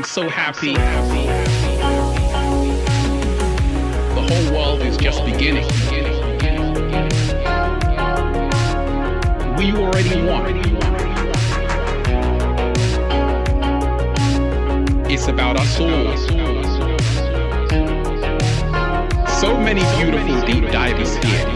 so happy. The whole world is just beginning. We already won. It's about us all. So many beautiful deep divers here.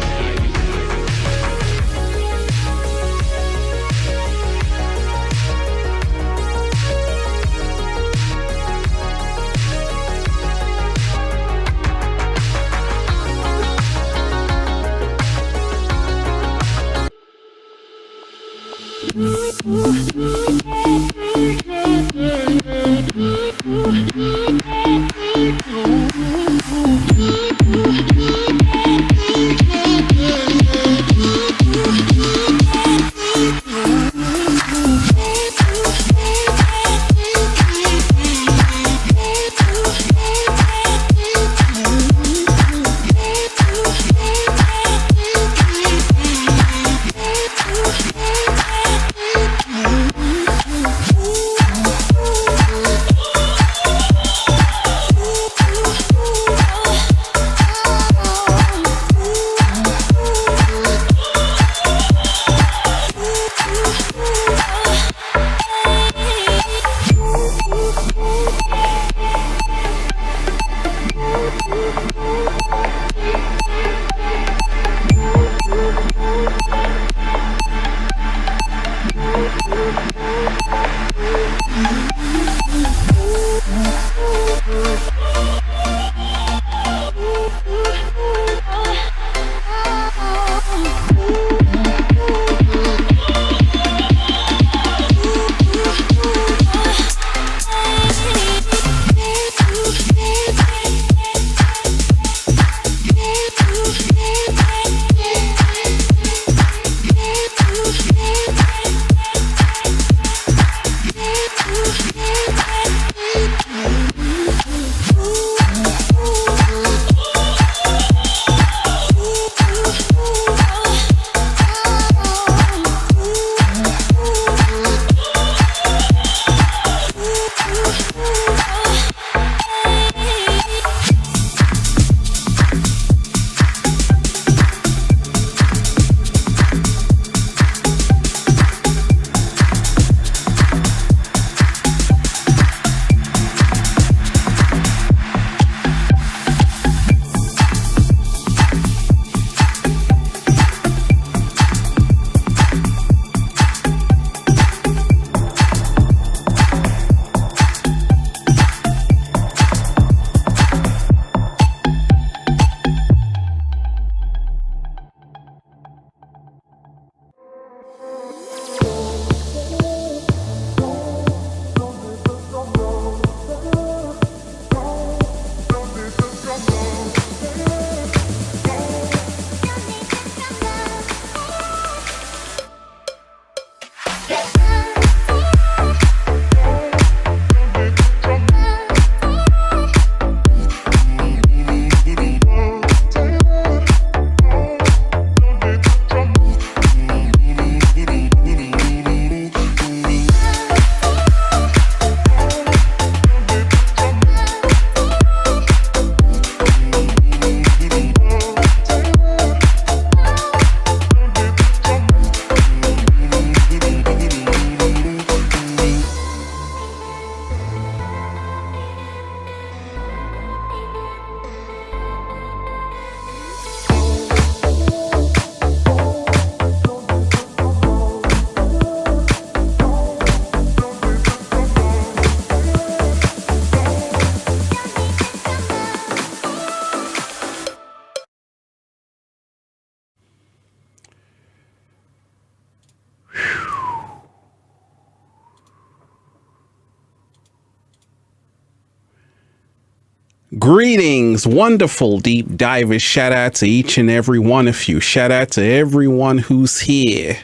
Greetings, wonderful deep divers. Shout out to each and every one of you. Shout out to everyone who's here.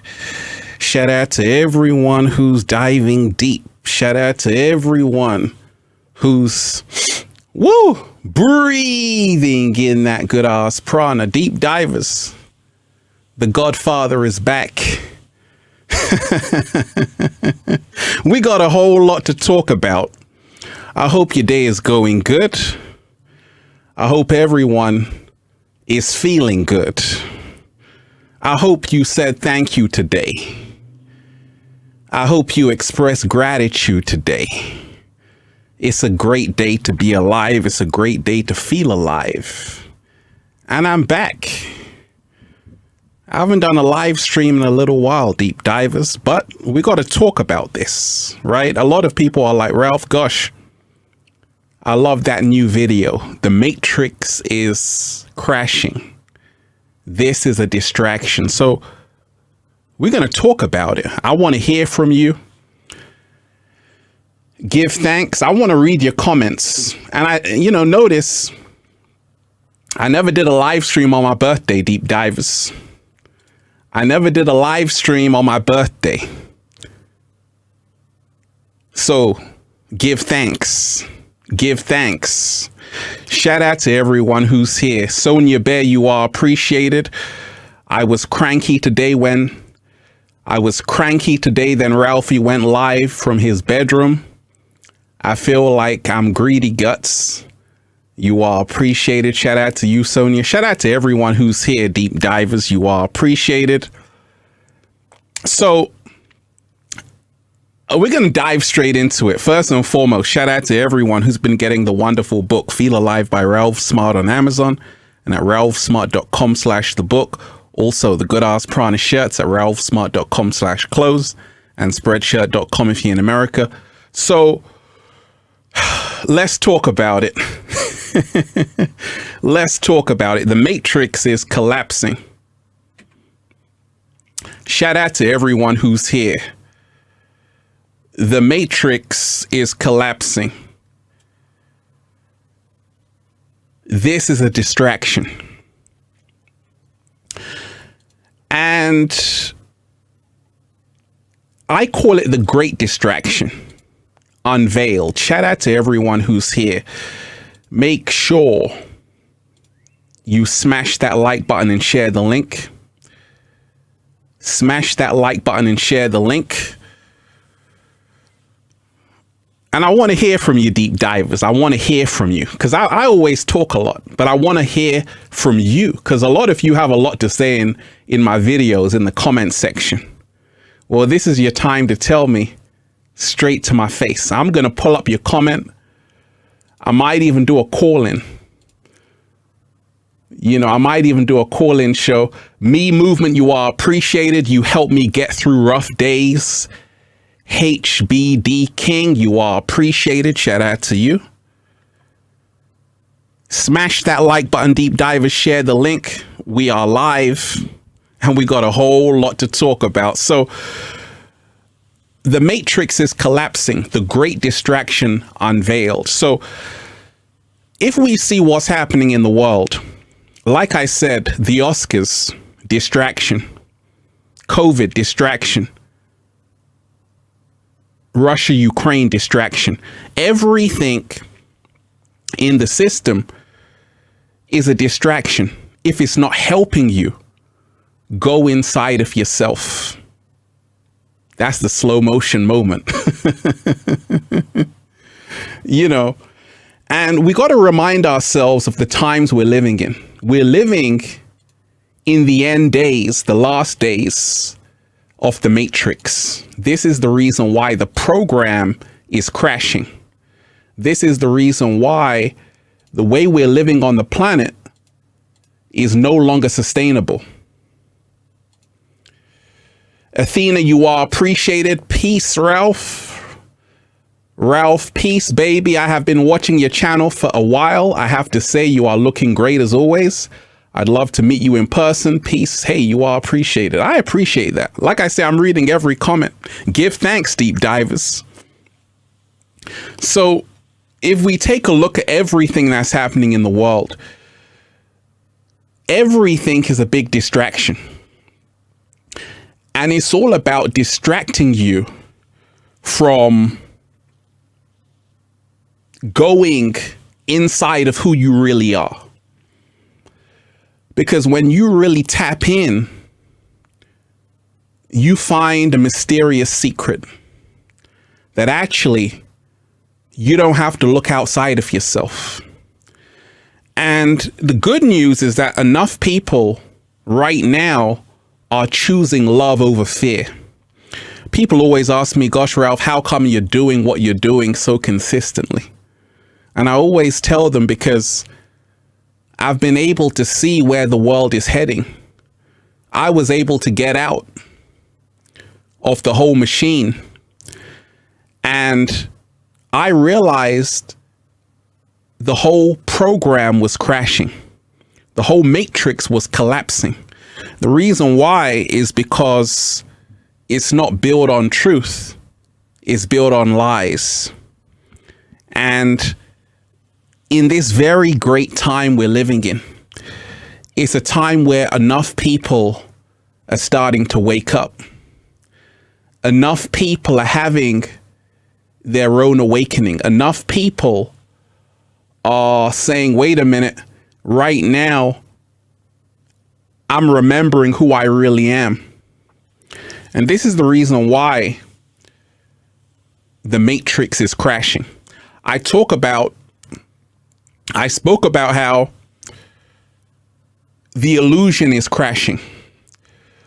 Shout out to everyone who's diving deep. Shout out to everyone who's breathing in that good ass prana. Deep divers. The Godfather is back. We got a whole lot to talk about. I hope your day is going good. I hope everyone is feeling good. I hope you said thank you today. I hope you express gratitude today. It's a great day to be alive. It's a great day to feel alive. And I'm back. I haven't done a live stream in a little while, deep divers, but we got to talk about this, right? A lot of people are like, Ralph, gosh, I love that new video. The Matrix is crashing. This is a distraction. So we're going to talk about it. I want to hear from you. Give thanks. I want to read your comments. And notice I never did a live stream on my birthday, deep divers. I never did a live stream on my birthday. So give thanks. Give thanks. Shout out to everyone who's here. Sonia Bear, you are appreciated. I was cranky today then Ralphie went live from his bedroom. I feel like I'm greedy guts. You are appreciated. Shout out to you, Sonia. Shout out to everyone who's here, deep divers. You are appreciated. So we're going to dive straight into it. First and foremost, shout out to everyone who's been getting the wonderful book, Feel Alive by Ralph Smart on Amazon and at ralphsmart.com/the-book. Also, the Good Ass Prana shirts at ralphsmart.com/clothes and spreadshirt.com if you're in America. So let's talk about it. Let's talk about it. The Matrix is collapsing. Shout out to everyone who's here. The Matrix is collapsing. This is a distraction. And I call it the Great Distraction. Unveiled. Shout out to everyone who's here. Make sure you smash that like button and share the link. Smash that like button and share the link. And I want to hear from you, deep divers. I want to hear from you because I always talk a lot, but I want to hear from you because a lot of you have a lot to say in my videos in the comment section. Well, this is your time to tell me straight to my face. I'm going to pull up your comment. I might even do a call-in. I might even do a call-in show. Me Movement, you are appreciated. You help me get through rough days. HBD King, you are appreciated. Shout out to you. Smash that like button, deep divers. Share the link. We are live and we got a whole lot to talk about. So the Matrix is collapsing. The Great Distraction unveiled. So if we see what's happening in the world, like I said, the Oscars, distraction. COVID, distraction. Russia, Ukraine, distraction. Everything in the system is a distraction. If it's not helping you, go inside of yourself. That's the slow motion moment. And we got to remind ourselves of the times we're living in. We're living in the end days, the last days of the Matrix. This is the reason why the program is crashing. This is the reason why the way we're living on the planet is no longer sustainable. Athena, you are appreciated. Peace, Ralph. Ralph, peace, baby. I have been watching your channel for a while. I have to say you are looking great as always. I'd love to meet you in person. Peace. Hey, you are appreciated. I appreciate that. Like I say, I'm reading every comment. Give thanks, deep divers. So if we take a look at everything that's happening in the world, everything is a big distraction. And it's all about distracting you from going inside of who you really are. Because when you really tap in, you find a mysterious secret that actually You don't have to look outside of yourself. And the good news is that enough people right now are choosing love over fear. People always ask me, gosh, Ralph, how come you're doing what you're doing so consistently? And I always tell them, because I've been able to see where the world is heading. I was able to get out of the whole machine, and I realized the whole program was crashing. The whole matrix was collapsing. The reason why is because it's not built on truth. It's built on lies. And in this very great time we're living in, it's a time where enough people are starting to wake up. Enough people are having their own awakening. Enough people are saying, wait a minute, right now, I'm remembering who I really am. And this is the reason why the matrix is crashing. I spoke about how the illusion is crashing.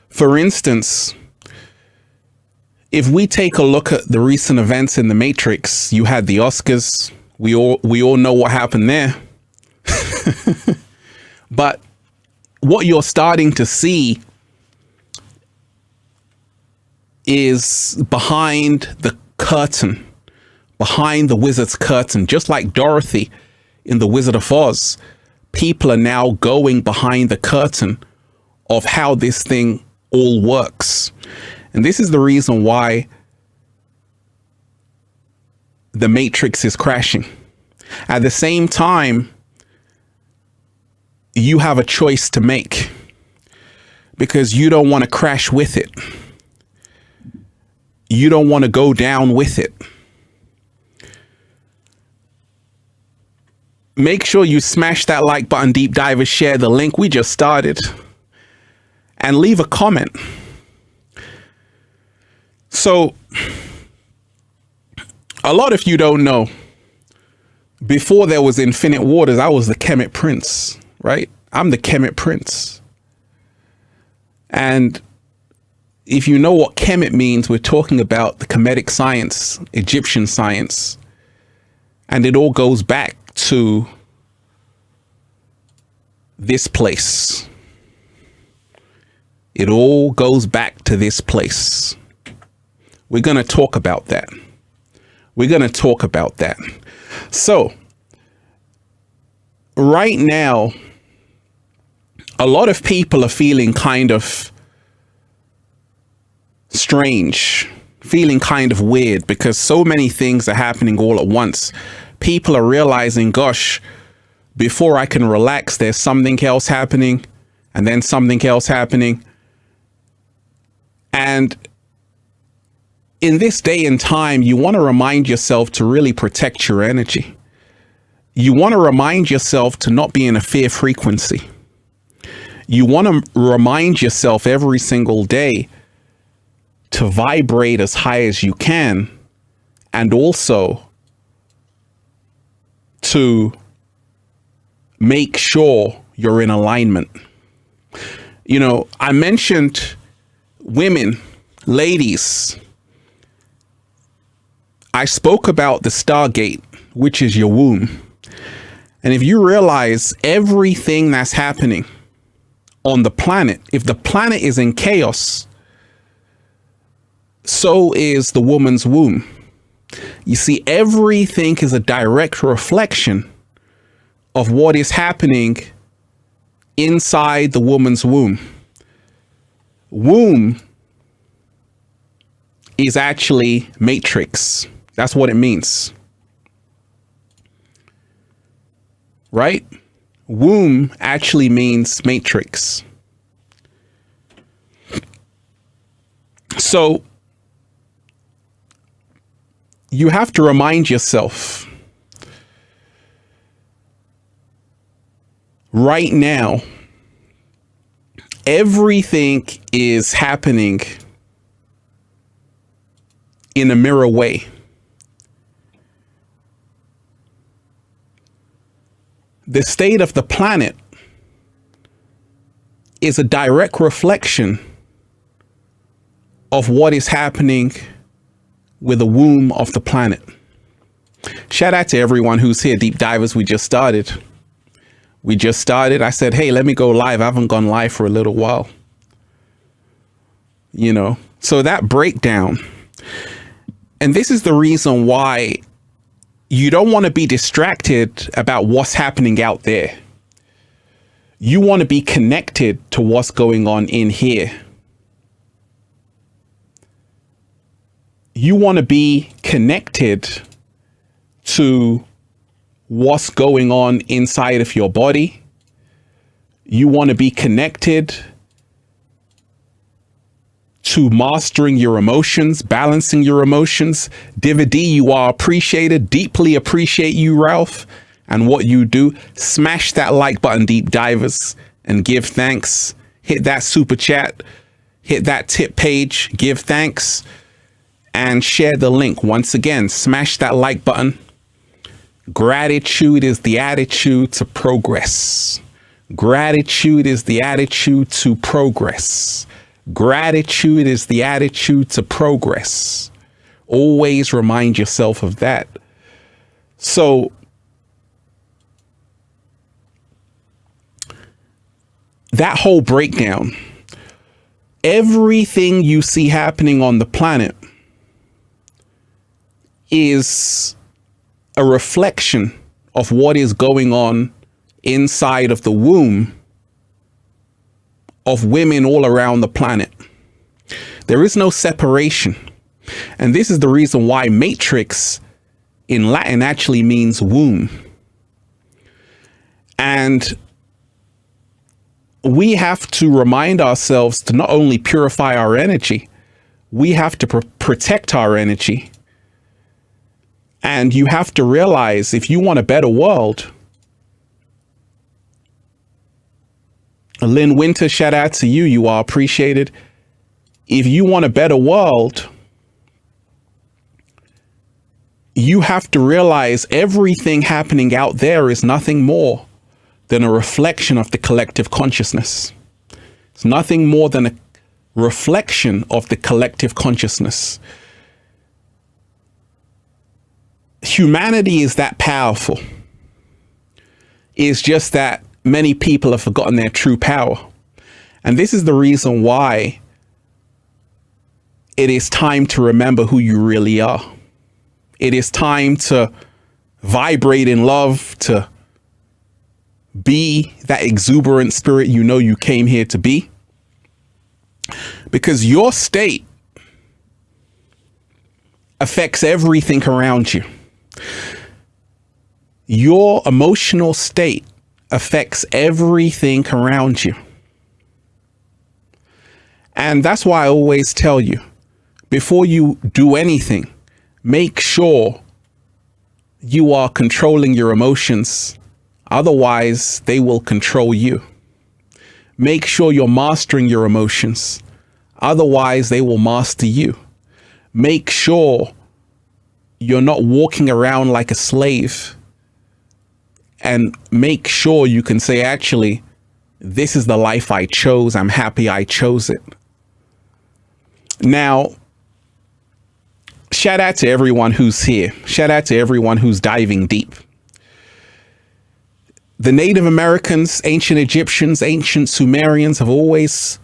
For instance, if we take a look at the recent events in the Matrix, you had the Oscars. We all know what happened there. But what you're starting to see is behind the curtain, behind the wizard's curtain, just like Dorothy in The Wizard of Oz. People are now going behind the curtain of how this thing all works. And this is the reason why the matrix is crashing. At the same time, you have a choice to make, because you don't want to crash with it. You don't want to go down with it. Make sure you smash that like button, deep divers, share the link. We just started. And leave a comment. So, a lot of you don't know, before there was Infinite Waters, I was the Kemet Prince, right? I'm the Kemet Prince. And if you know what Kemet means, we're talking about the Kemetic science, Egyptian science. And it all goes back to this place. It all goes back to this place. We're going to talk about that. We're going to talk about that. So, right now, a lot of people are feeling kind of strange, feeling kind of weird, because so many things are happening all at once. People are realizing, gosh, before I can relax, there's something else happening, and then something else happening. And in this day and time, you want to remind yourself to really protect your energy. You want to remind yourself to not be in a fear frequency. You want to remind yourself every single day to vibrate as high as you can, and also to make sure you're in alignment. You know, I mentioned women, ladies. I spoke about the Stargate, which is your womb. And if you realize everything that's happening on the planet, if the planet is in chaos, so is the woman's womb. You see, everything is a direct reflection of what is happening inside the woman's womb. Womb is actually matrix. That's what it means. Right? Womb actually means matrix. So you have to remind yourself right now, everything is happening in a mirror way. the state of the planet is a direct reflection of what is happening with the womb of the planet. Shout out to everyone who's here. Deep Divers, we just started. I said, hey, let me go live. I haven't gone live for a little while. You know, so that breakdown. And this is the reason why you don't want to be distracted about what's happening out there. You want to be connected to what's going on in here. You want to be connected to what's going on inside of your body. You want to be connected to mastering your emotions, balancing your emotions. Diva D, you are appreciated. Deeply appreciate you, Ralph, and what you do. Smash that like button, Deep Divers, and give thanks. Hit that super chat. Hit that tip page. Give thanks. And share the link. Once again, smash that like button. Gratitude is the attitude to progress. Gratitude is the attitude to progress. Gratitude is the attitude to progress. Always remind yourself of that. So that whole breakdown, everything you see happening on the planet is a reflection of what is going on inside of the womb of women all around the planet. There is no separation. And this is the reason why matrix in Latin actually means womb. And we have to remind ourselves to not only purify our energy, we have to protect our energy. And you have to realize, if you want a better world, Lynn Winter, shout out to you. You are appreciated. If you want a better world, you have to realize everything happening out there is nothing more than a reflection of the collective consciousness. It's nothing more than a reflection of the collective consciousness. Humanity is that powerful. It's just that many people have forgotten their true power. And this is the reason why it is time to remember who you really are. It is time to vibrate in love, to be that exuberant spirit you know you came here to be. Because your state affects everything around you. Your emotional state affects everything around you. And that's why I always tell you, before you do anything, make sure you are controlling your emotions. Otherwise, they will control you. Make sure you're mastering your emotions. Otherwise, they will master you. Make sure you're not walking around like a slave. And make sure you can say, actually, this is the life I chose. I'm happy I chose it. Now, shout out to everyone who's here. Shout out to everyone who's diving deep. The Native Americans, ancient Egyptians, ancient Sumerians have always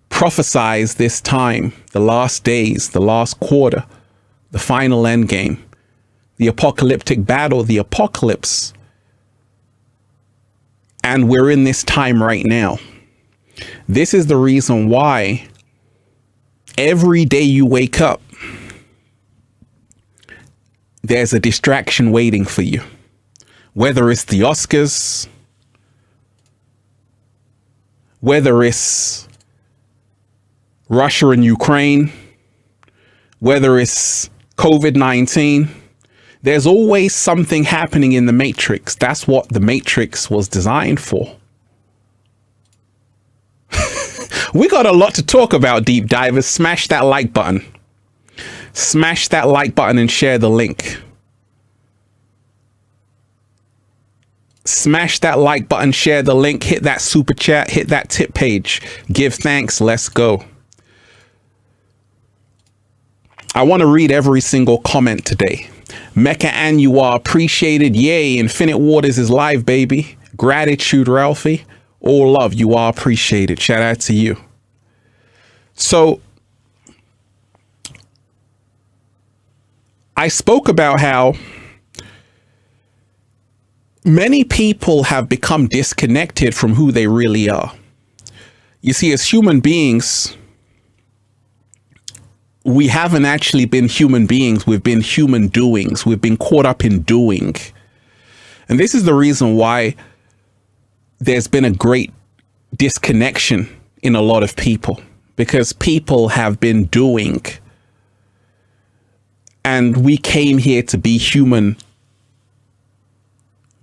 prophesied this time, the last days, the last quarter, the final end game, the apocalyptic battle, the apocalypse. And we're in this time right now. This is the reason why every day you wake up, there's a distraction waiting for you. Whether it's the Oscars, whether it's Russia and Ukraine, whether it's COVID-19, there's always something happening in the Matrix. That's what the Matrix was designed for. We got a lot to talk about, Deep Divers. Smash that like button. Smash that like button and share the link. Smash that like button, share the link, hit that super chat, hit that tip page. Give thanks. Let's go. I want to read every single comment today. Mecca and you are appreciated. Yay. Infinite Waters is live, baby. Gratitude, Ralphie. All love. You are appreciated. Shout out to you. So I spoke about how many people have become disconnected from who they really are. You see, as human beings, we haven't actually been human beings. We've been human doings. We've been caught up in doing. And this is the reason why there's been a great disconnection in a lot of people, because people have been doing. And we came here to be human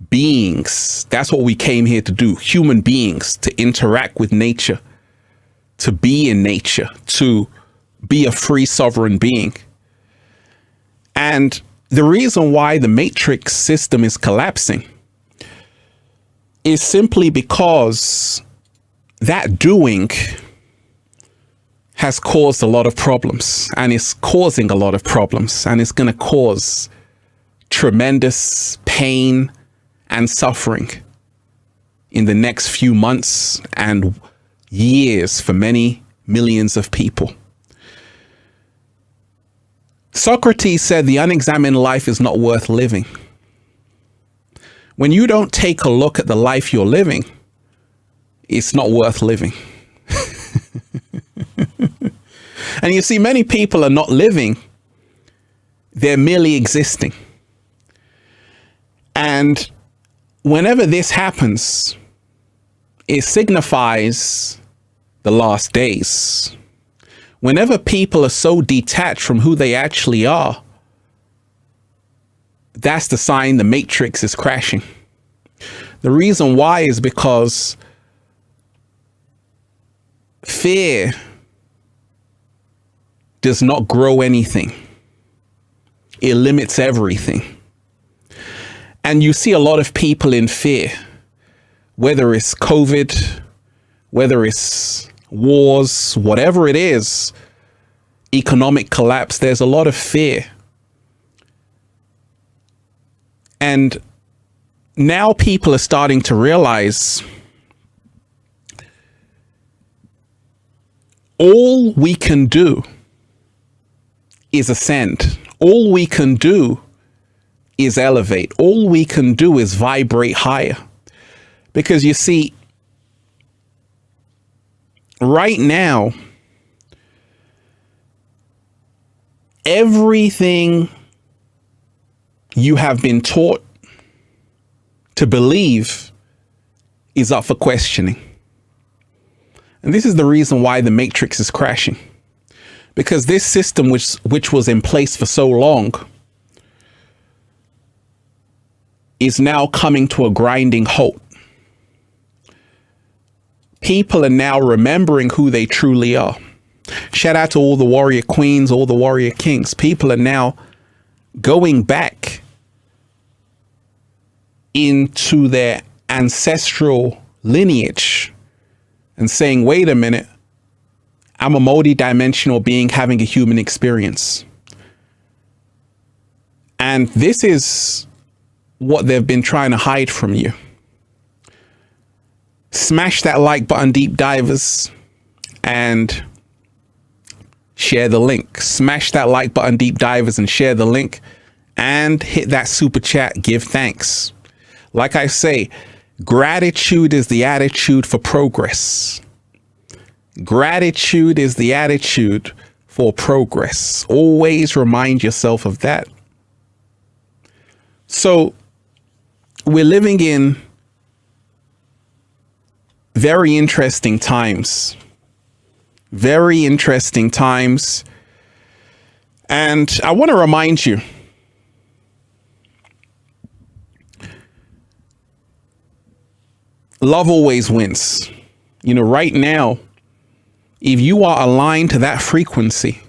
beings. That's what we came here to do. Human beings, to interact with nature, to be in nature, to be a free sovereign being. And the reason why the matrix system is collapsing is simply because that doing has caused a lot of problems, and is causing a lot of problems, and it's going to cause tremendous pain and suffering in the next few months and years for many millions of people. Socrates said the unexamined life is not worth living. When you don't take a look at the life you're living, it's not worth living. And you see, many people are not living, they're merely existing. And whenever this happens, it signifies the last days. Whenever people are so detached from who they actually are, that's the sign the matrix is crashing. The reason why is because fear does not grow anything. It limits everything. And you see a lot of people in fear, whether it's COVID, whether it's wars, whatever it is, economic collapse, there's a lot of fear. And now people are starting to realize all we can do is ascend. All we can do is elevate. All we can do is vibrate higher. Because you see, right now, everything you have been taught to believe is up for questioning. And this is the reason why the matrix is crashing. Because this system, which was in place for so long, is now coming to a grinding halt. People are now remembering who they truly are. Shout out to all the warrior queens, all the warrior kings. People are now going back into their ancestral lineage and saying, wait a minute, I'm a multi-dimensional being having a human experience. And this is what they've been trying to hide from you. Smash that like button, deep divers, and share the link. Smash that like button, deep divers, and share the link, and hit that super chat. Give thanks. Like I say, gratitude is the attitude for progress. Gratitude is the attitude for progress. Always remind yourself of that. So we're living in very interesting times. Very interesting times. And I want to remind you, love always wins. You know, right now, if you are aligned to that frequency,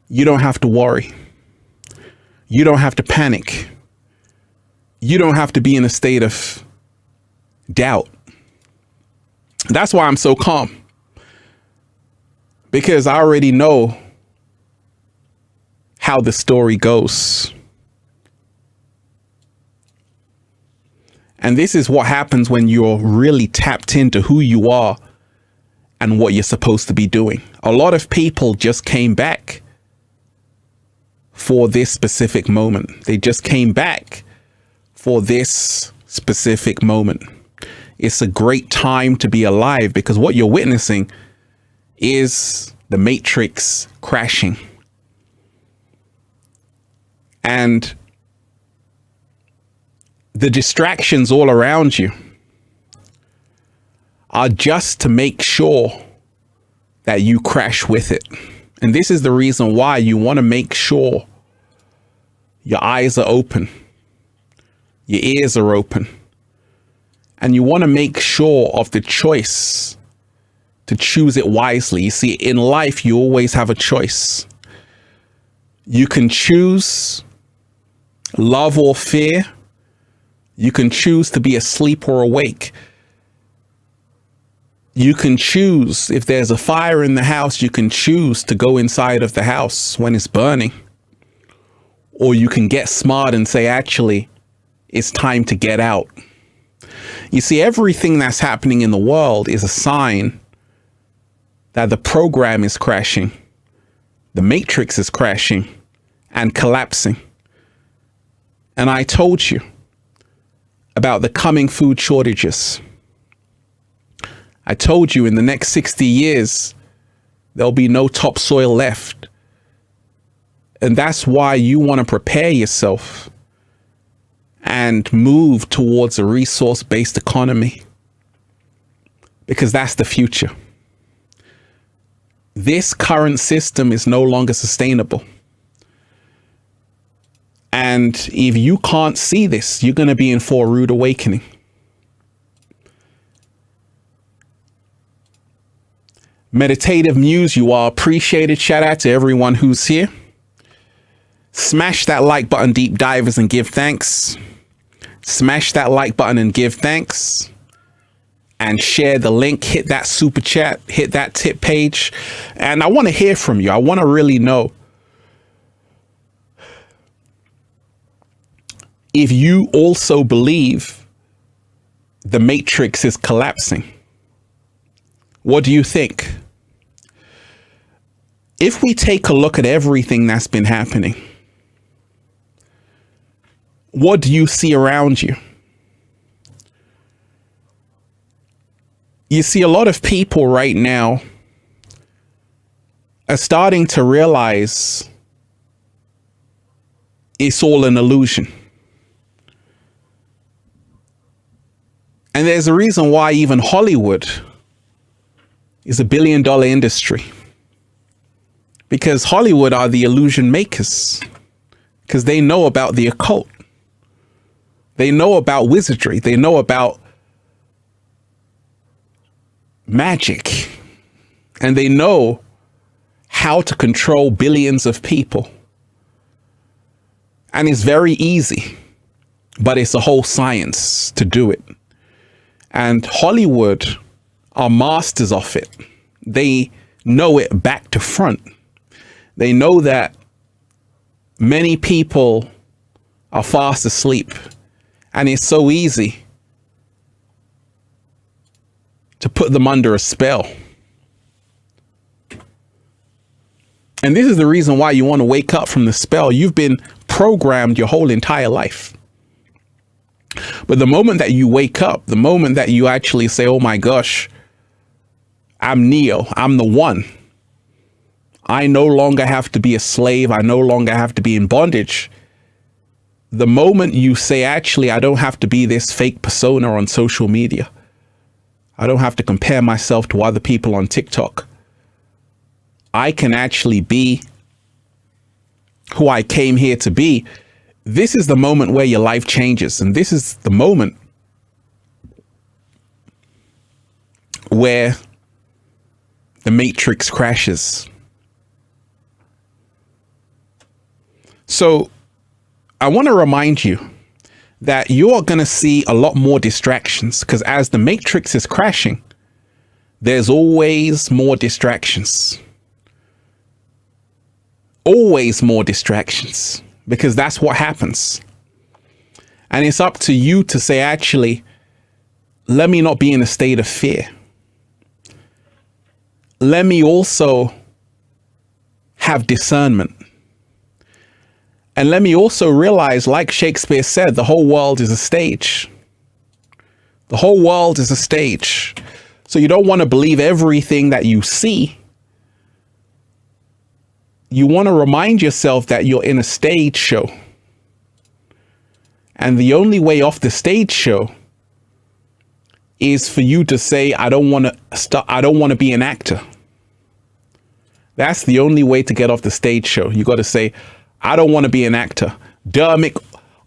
you don't have to worry. You don't have to panic. You don't have to be in a state of doubt. That's why I'm so calm, because I already know how the story goes. And this is what happens when you're really tapped into who you are and what you're supposed to be doing. A lot of people just came back for this specific moment. They just came back for this specific moment. It's a great time to be alive, because what you're witnessing is the matrix crashing. And the distractions all around you are just to make sure that you crash with it. And this is the reason why you want to make sure your eyes are open, your ears are open, and you want to make sure of the choice to choose it wisely. You see, in life, you always have a choice. You can choose love or fear. You can choose to be asleep or awake. You can choose, if there's a fire in the house, you can choose to go inside of the house when it's burning. Or you can get smart and say, actually, it's time to get out. You see, everything that's happening in the world is a sign that the program is crashing, the matrix is crashing and collapsing. And I told you about the coming food shortages. I told you in the next 60 years, there'll be no topsoil left. And that's why you want to prepare yourself and move towards a resource-based economy, because that's the future. This current system is no longer sustainable. And if you can't see this, you're going to be in for a rude awakening. Meditative Muse, you are appreciated. Shout out to everyone who's here. Smash that like button, deep divers, and give thanks. Smash that like button and give thanks. And share the link, hit that super chat, hit that tip page. And I want to hear from you. I want to really know if you also believe the matrix is collapsing. What do you think? If we take a look at everything that's been happening, what do you see around you? You see, a lot of people right now are starting to realize it's all an illusion. And there's a reason why even Hollywood is $1 billion industry, because Hollywood are the illusion makers, because they know about the occult. They know about wizardry. They know about magic, and they know how to control billions of people. And it's very easy, but it's a whole science to do it. And Hollywood are masters of it. They know it back to front. They know that many people are fast asleep, and it's so easy to put them under a spell. And this is the reason why you want to wake up from the spell. You've been programmed your whole entire life. But the moment that you wake up, the moment that you actually say, oh my gosh, I'm Neo, I'm the one. I no longer have to be a slave. I no longer have to be in bondage. The moment you say, actually, I don't have to be this fake persona on social media. I don't have to compare myself to other people on TikTok. I can actually be who I came here to be. This is the moment where your life changes. And this is the moment where the matrix crashes. So I want to remind you that you're going to see a lot more distractions, because as the matrix is crashing, there's always more distractions. Always more distractions, because that's what happens. And it's up to you to say, actually, let me not be in a state of fear. Let me also have discernment. And let me also realize, like Shakespeare said, the whole world is a stage. The whole world is a stage. So you don't want to believe everything that you see. You want to remind yourself that you're in a stage show. And the only way off the stage show is for you to say, I don't want to be an actor. That's the only way to get off the stage show. You got to say, I don't want to be an actor. Dermic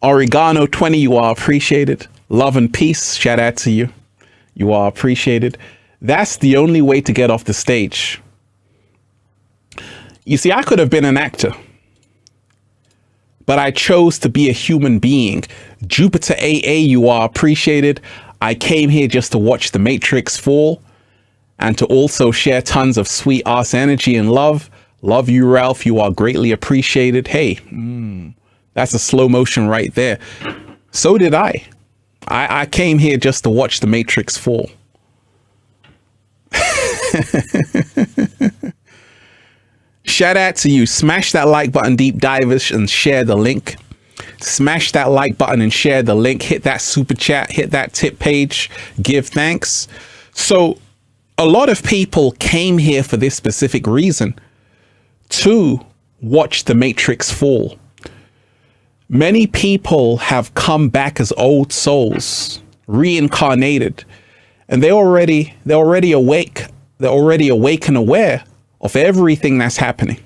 Oregano 20, you are appreciated. Love and peace. Shout out to you. You are appreciated. That's the only way to get off the stage. You see, I could have been an actor, but I chose to be a human being. Jupiter AA, you are appreciated. I came here just to watch the Matrix fall and to also share tons of sweet ass energy and love. Love you, Ralph. You are greatly appreciated. Hey, that's a slow motion right there. So did I. I came here just to watch the Matrix fall. Shout out to you. Smash that like button, Deep Divers, and share the link. Smash that like button and share the link. Hit that super chat. Hit that tip page. Give thanks. So a lot of people came here for this specific reason, to watch the Matrix fall. Many people have come back as old souls, reincarnated, and they're already awake. They're already awake and aware of everything that's happening.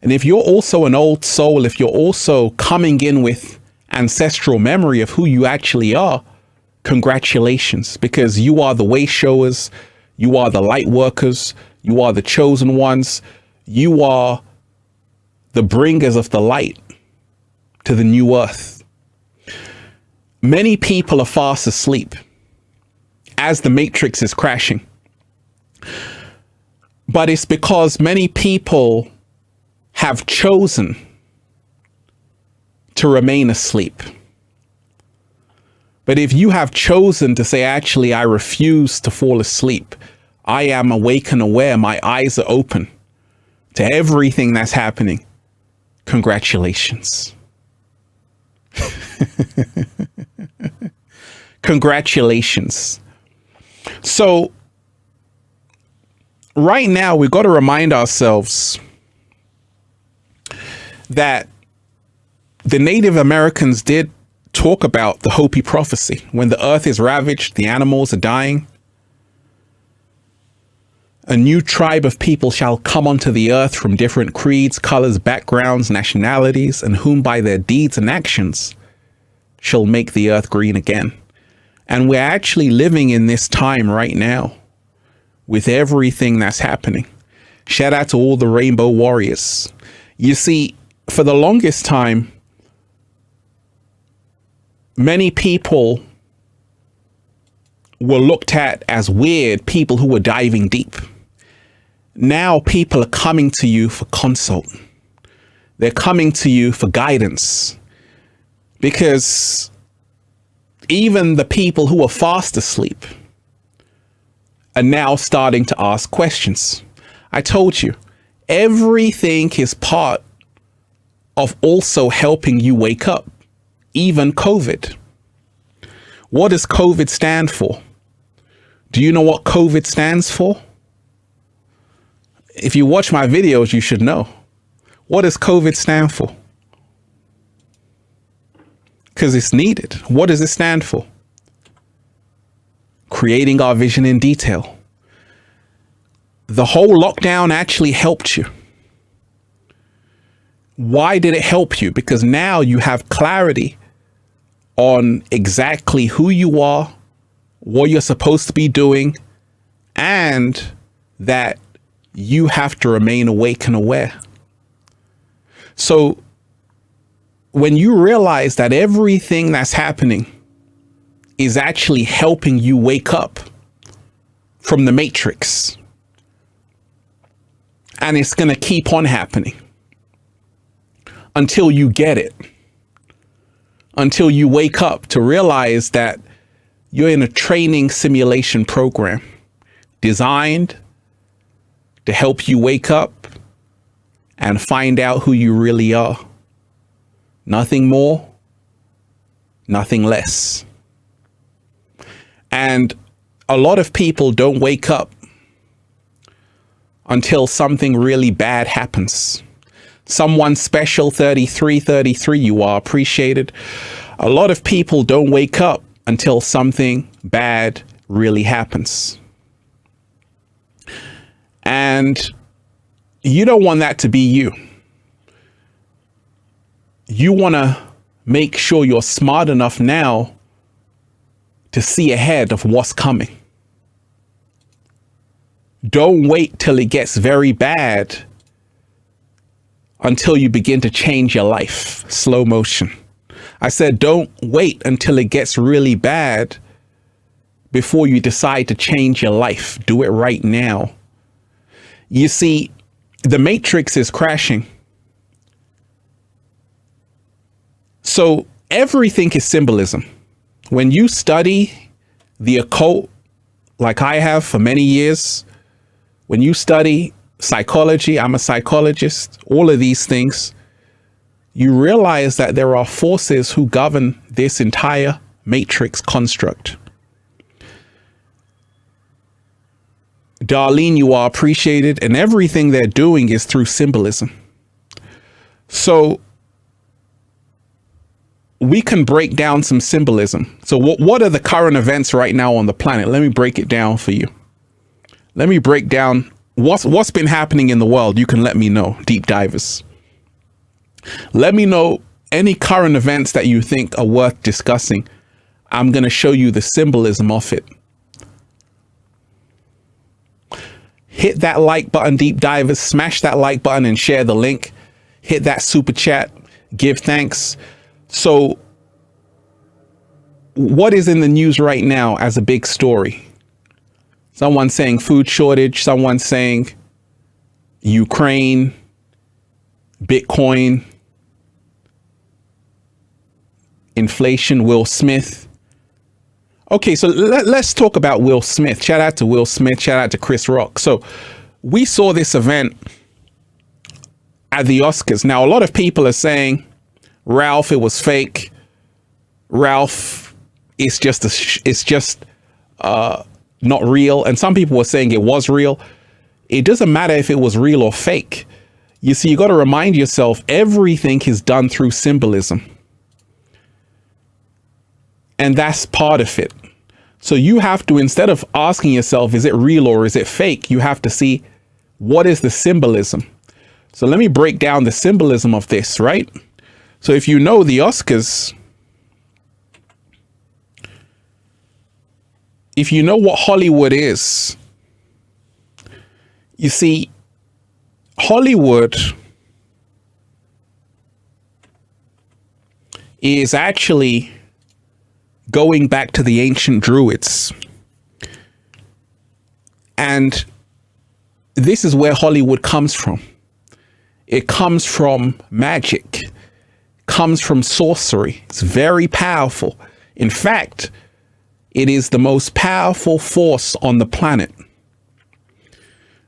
And if you're also an old soul, if you're also coming in with ancestral memory of who you actually are, congratulations, because you are the way showers, you are the light workers, you are the chosen ones, you are the bringers of the light to the new earth. Many people are fast asleep as the matrix is crashing. But it's because many people have chosen to remain asleep. But if you have chosen to say, actually, I refuse to fall asleep, I am awake and aware, my eyes are open to everything that's happening, congratulations. Congratulations. So right now, we've got to remind ourselves that the Native Americans did talk about the Hopi prophecy. When the earth is ravaged, the animals are dying, a new tribe of people shall come onto the earth from different creeds, colors, backgrounds, nationalities, and whom by their deeds and actions shall make the earth green again. And we're actually living in this time right now with everything that's happening. Shout out to all the Rainbow Warriors. You see, for the longest time, many people were looked at as weird, people who were diving deep. Now people are coming to you for consult. They're coming to you for guidance, because even the people who are fast asleep are now starting to ask questions. I told you, everything is part of also helping you wake up, even COVID. What does COVID stand for? Do you know what COVID stands for? If you watch my videos, you should know. What does COVID stand for? Because it's needed. What does it stand for? Creating our vision in detail. The whole lockdown actually helped you. Why did it help you? Because now you have clarity on exactly who you are, what you're supposed to be doing, and that you have to remain awake and aware. So when you realize that everything that's happening is actually helping you wake up from the matrix, and it's going to keep on happening until you get it, until you wake up to realize that you're in a training simulation program designed to help you wake up and find out who you really are. Nothing more, nothing less. And a lot of people don't wake up until something really bad happens. Someone special, 3333, you are appreciated. A lot of people don't wake up until something bad really happens. And you don't want that to be you. You want to make sure you're smart enough now to see ahead of what's coming. Don't wait till it gets very bad until you begin to change your life. Slow motion. I said, don't wait until it gets really bad before you decide to change your life. Do it right now. You see, the matrix is crashing. So everything is symbolism. When you study the occult, like I have for many years, when you study psychology, I'm a psychologist, all of these things, you realize that there are forces who govern this entire matrix construct. Darlene, you are appreciated, and everything they're doing is through symbolism. So we can break down some symbolism. So what are the current events right now on the planet? Let me break it down for you. Let me break down what's been happening in the world. You can let me know, deep divers. Let me know any current events that you think are worth discussing. I'm going to show you the symbolism of it. Hit that like button, deep divers. Smash that like button and share the link. Hit that super chat. Give thanks. So what is in the news right now as a big story? Someone saying food shortage. Someone saying Ukraine, Bitcoin, inflation, Will Smith. Okay, so let's talk about Will Smith. Shout out to Will Smith. Shout out to Chris Rock. So we saw this event at the Oscars. Now, a lot of people are saying, Ralph, it was fake. Ralph, it's just not real. And some people were saying it was real. It doesn't matter if it was real or fake. You see, you got to remind yourself, everything is done through symbolism. And that's part of it. So you have to, instead of asking yourself, is it real or is it fake? You have to see, what is the symbolism? So let me break down the symbolism of this, right? So if you know the Oscars, if you know what Hollywood is, you see, Hollywood is actually going back to the ancient Druids. And this is where Hollywood comes from. It comes from magic, comes from sorcery. It's very powerful. In fact, it is the most powerful force on the planet,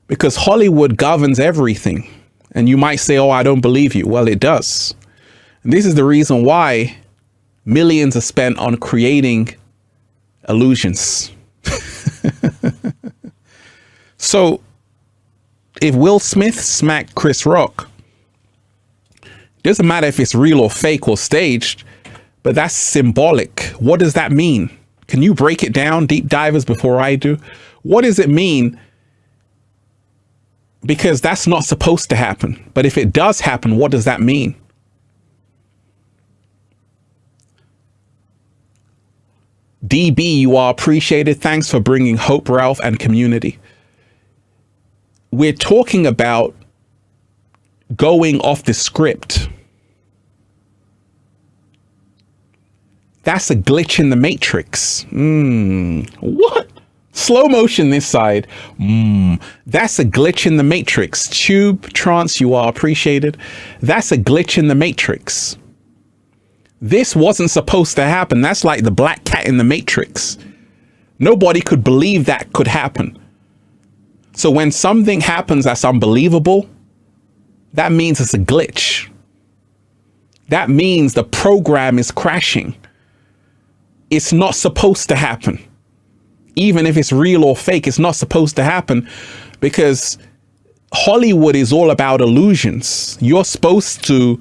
because Hollywood governs everything. And you might say, oh, I don't believe you. Well, it does. And this is the reason why millions are spent on creating illusions. So if Will Smith smacked Chris Rock, doesn't matter if it's real or fake or staged, but that's symbolic. What does that mean? Can you break it down, deep divers, before I do? What does it mean? Because that's not supposed to happen. But if it does happen, what does that mean? DB, you are appreciated. Thanks for bringing hope, Ralph, and community. We're talking about going off the script. That's a glitch in the matrix. What? Slow motion this side. That's a glitch in the matrix. Tube, trance, you are appreciated. That's a glitch in the matrix. This wasn't supposed to happen. That's like the black cat in the matrix. Nobody could believe that could happen. So when something happens that's unbelievable, that means it's a glitch. That means the program is crashing. It's not supposed to happen. Even if it's real or fake, it's not supposed to happen, because Hollywood is all about illusions. You're supposed to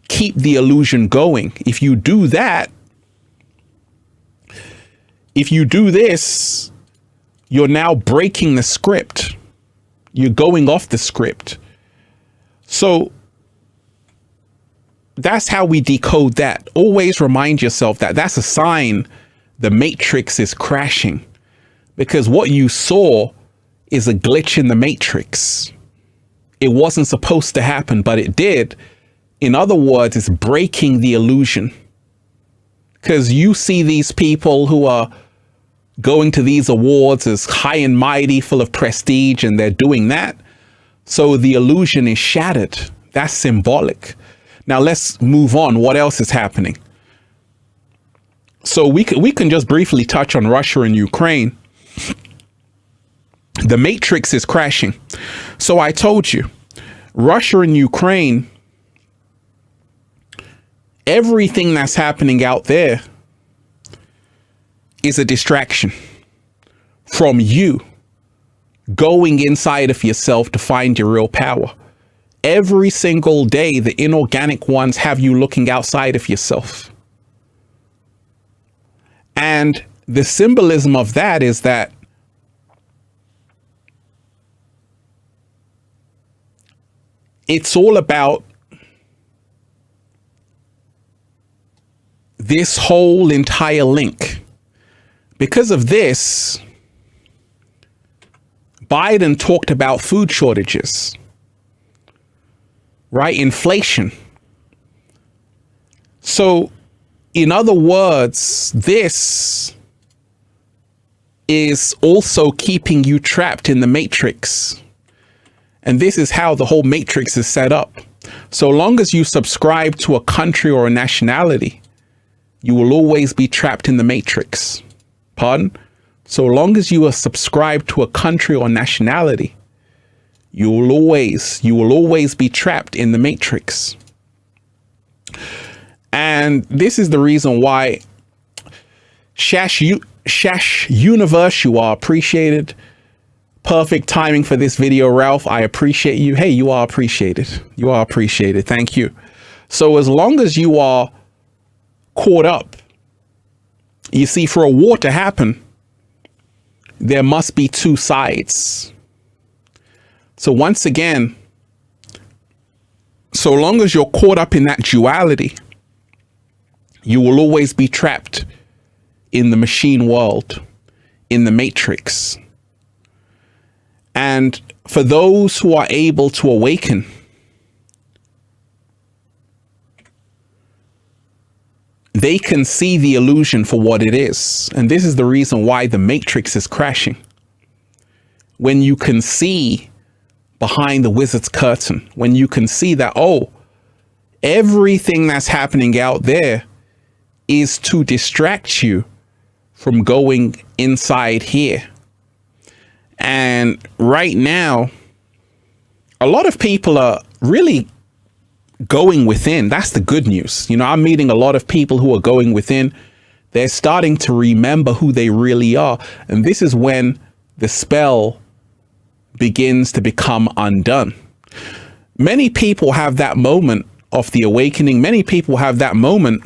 keep the illusion going. If you do that, if you do this, you're now breaking the script. You're going off the script. So that's how we decode that. Always remind yourself that that's a sign the matrix is crashing, because what you saw is a glitch in the matrix. It wasn't supposed to happen, but it did. In other words, it's breaking the illusion, because you see these people who are going to these awards as high and mighty, full of prestige, and they're doing that. So the illusion is shattered. That's symbolic. Now let's move on. What else is happening? So we can just briefly touch on Russia and Ukraine. The matrix is crashing. So I told you, Russia and Ukraine, everything that's happening out there is a distraction from you going inside of yourself to find your real power. Every single day, the inorganic ones have you looking outside of yourself. And the symbolism of that is that it's all about this whole entire link. Because of this, Biden talked about food shortages, right? Inflation. So, in other words, this is also keeping you trapped in the matrix. And this is how the whole matrix is set up. So long as you subscribe to a country or a nationality, you will always be trapped in the matrix. Pardon? So long as you are subscribed to a country or nationality, you will always be trapped in the matrix. And this is the reason why Shash Universe, you are appreciated. Perfect timing for this video, Ralph. I appreciate you. Hey, you are appreciated. You are appreciated. Thank you. So as long as you are caught up, you see, for a war to happen, there must be two sides. So once again, so long as you're caught up in that duality, you will always be trapped in the machine world, in the matrix. And for those who are able to awaken, they can see the illusion for what it is. And this is the reason why the matrix is crashing. When you can see behind the wizard's curtain, when you can see that, oh, everything that's happening out there is to distract you from going inside here. And right now, a lot of people are really going within. That's the good news. You know, I'm meeting a lot of people who are going within. They're starting to remember who they really are. And this is when the spell begins to become undone. Many people have that moment of the awakening. Many people have that moment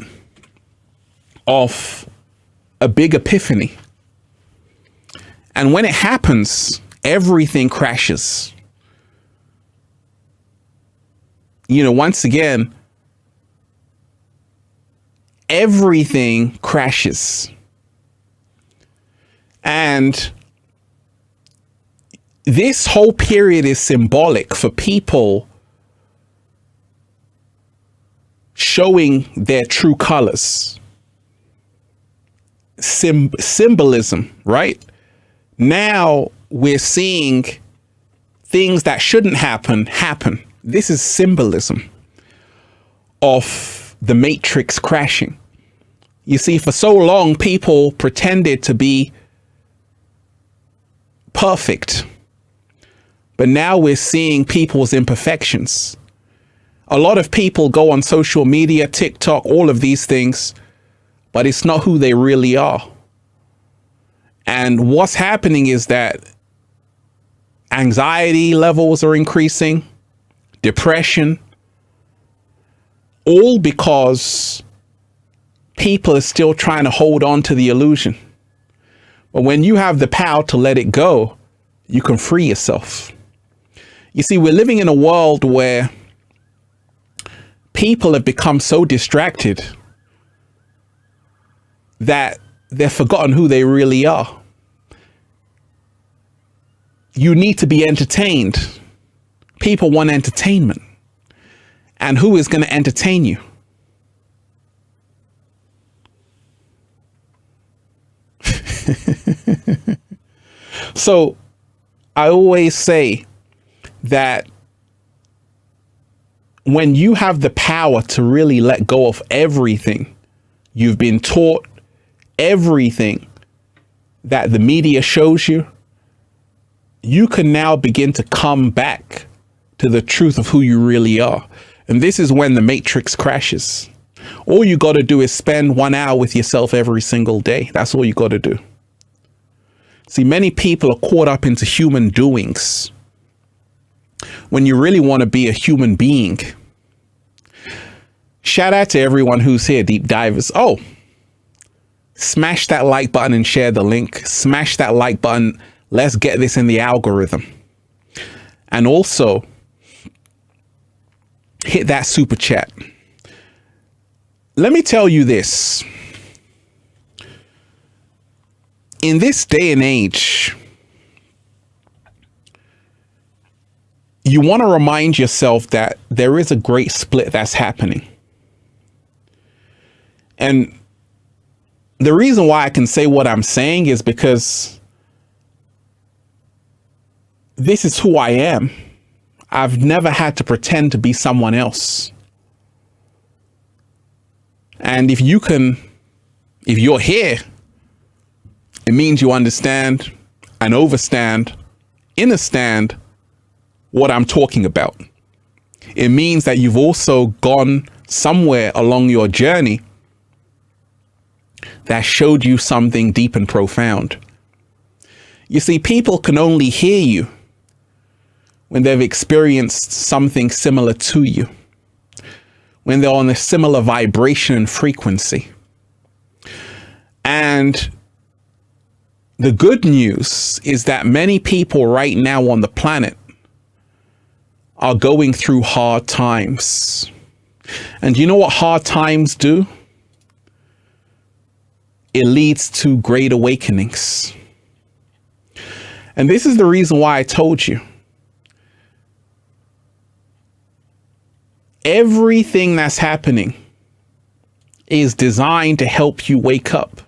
of a big epiphany. And when it happens, everything crashes. You know, once again, everything crashes. And this whole period is symbolic for people showing their true colors. symbolism, right? Now we're seeing things that shouldn't happen. This is symbolism of the matrix crashing. You see, for so long, people pretended to be perfect, but now we're seeing people's imperfections. A lot of people go on social media, TikTok, all of these things, but it's not who they really are. And what's happening is that anxiety levels are increasing, depression, all because people are still trying to hold on to the illusion. But when you have the power to let it go, you can free yourself. You see, we're living in a world where people have become so distracted that they've forgotten who they really are. You need to be entertained. People want entertainment. And who is going to entertain you? So I always say that when you have the power to really let go of everything you've been taught, everything that the media shows you, you can now begin to come back to the truth of who you really are. And this is when the matrix crashes. All you got to do is spend 1 hour with yourself every single day. That's all you got to do. See, many people are caught up into human doings when you really want to be a human being. Shout out to everyone who's here, Deep Divers. Oh, smash that like button and share the link. Smash that like button. Let's get this in the algorithm. And also, hit that super chat. Let me tell you this. In this day and age, you want to remind yourself that there is a great split that's happening. And the reason why I can say what I'm saying is because this is who I am. I've never had to pretend to be someone else. And if you're here, it means you understand and understand what I'm talking about. It means that you've also gone somewhere along your journey that showed you something deep and profound. You see, people can only hear you when they've experienced something similar to you, when they're on a similar vibration and frequency. And the good news is that many people right now on the planet are going through hard times. And you know what hard times do? It leads to great awakenings. And this is the reason why I told you. Everything that's happening is designed to help you wake up.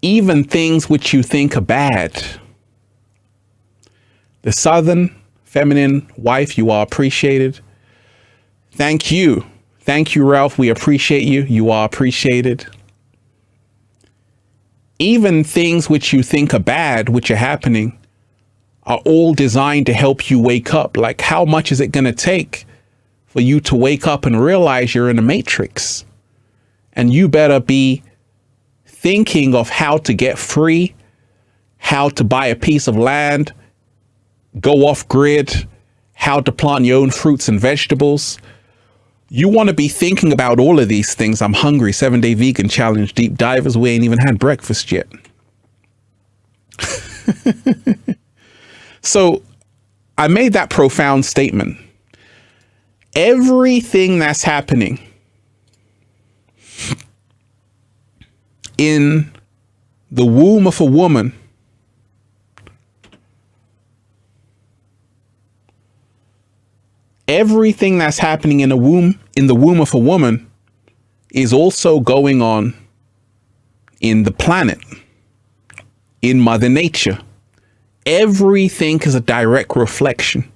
Even things which you think are bad. The Southern feminine wife, you are appreciated. Thank you. Thank you, Ralph. We appreciate you. You are appreciated. Even things which you think are bad, which are happening, are all designed to help you wake up. Like, how much is it going to take for you to wake up and realize you're in a matrix? And you better be thinking of how to get free, how to buy a piece of land, go off grid, how to plant your own fruits and vegetables. You want to be thinking about all of these things. I'm hungry. 7-day vegan challenge, Deep Divers. We ain't even had breakfast yet. So I made that profound statement. Everything that's happening in the womb of a woman everything that's happening in the womb of a woman is also going on in the planet, in Mother Nature. Everything is a direct reflection.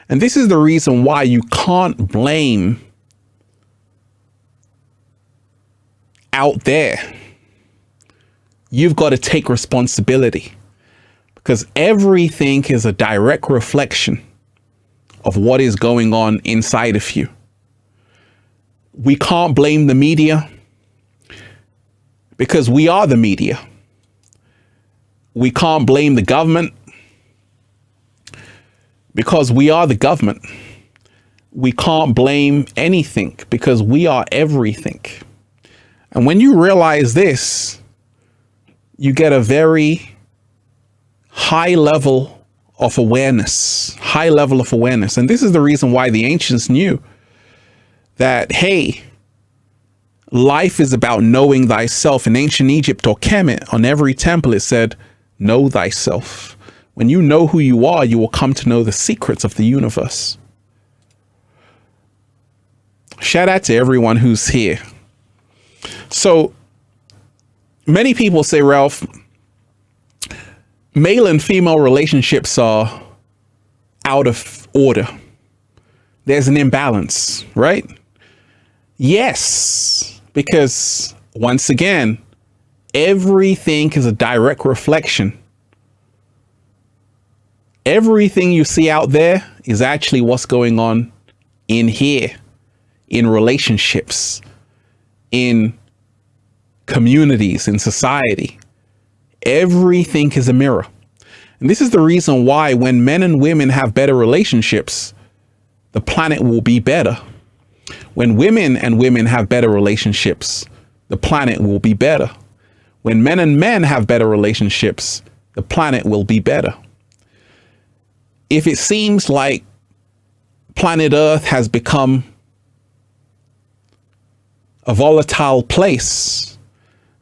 And this is the reason why you can't blame out there. You've got to take responsibility, because everything is a direct reflection of what is going on inside of you. We can't blame the media, because we are the media. We can't blame the government, because we are the government. We can't blame anything, because we are everything. And when you realize this, you get a very high level of awareness, And this is the reason why the ancients knew that, hey, life is about knowing thyself. In ancient Egypt or Kemet, on every temple, it said, know thyself. When you know who you are, you will come to know the secrets of the universe. Shout out to everyone who's here. So many people say, Ralph, male and female relationships are out of order. There's an imbalance, right? Yes, because once again, everything is a direct reflection. Everything you see out there is actually what's going on in here, in relationships, in communities, in society. Everything is a mirror. And this is the reason why when men and women have better relationships, the planet will be better. When women and women have better relationships, the planet will be better. When men and men have better relationships, the planet will be better. If it seems like planet Earth has become a volatile place,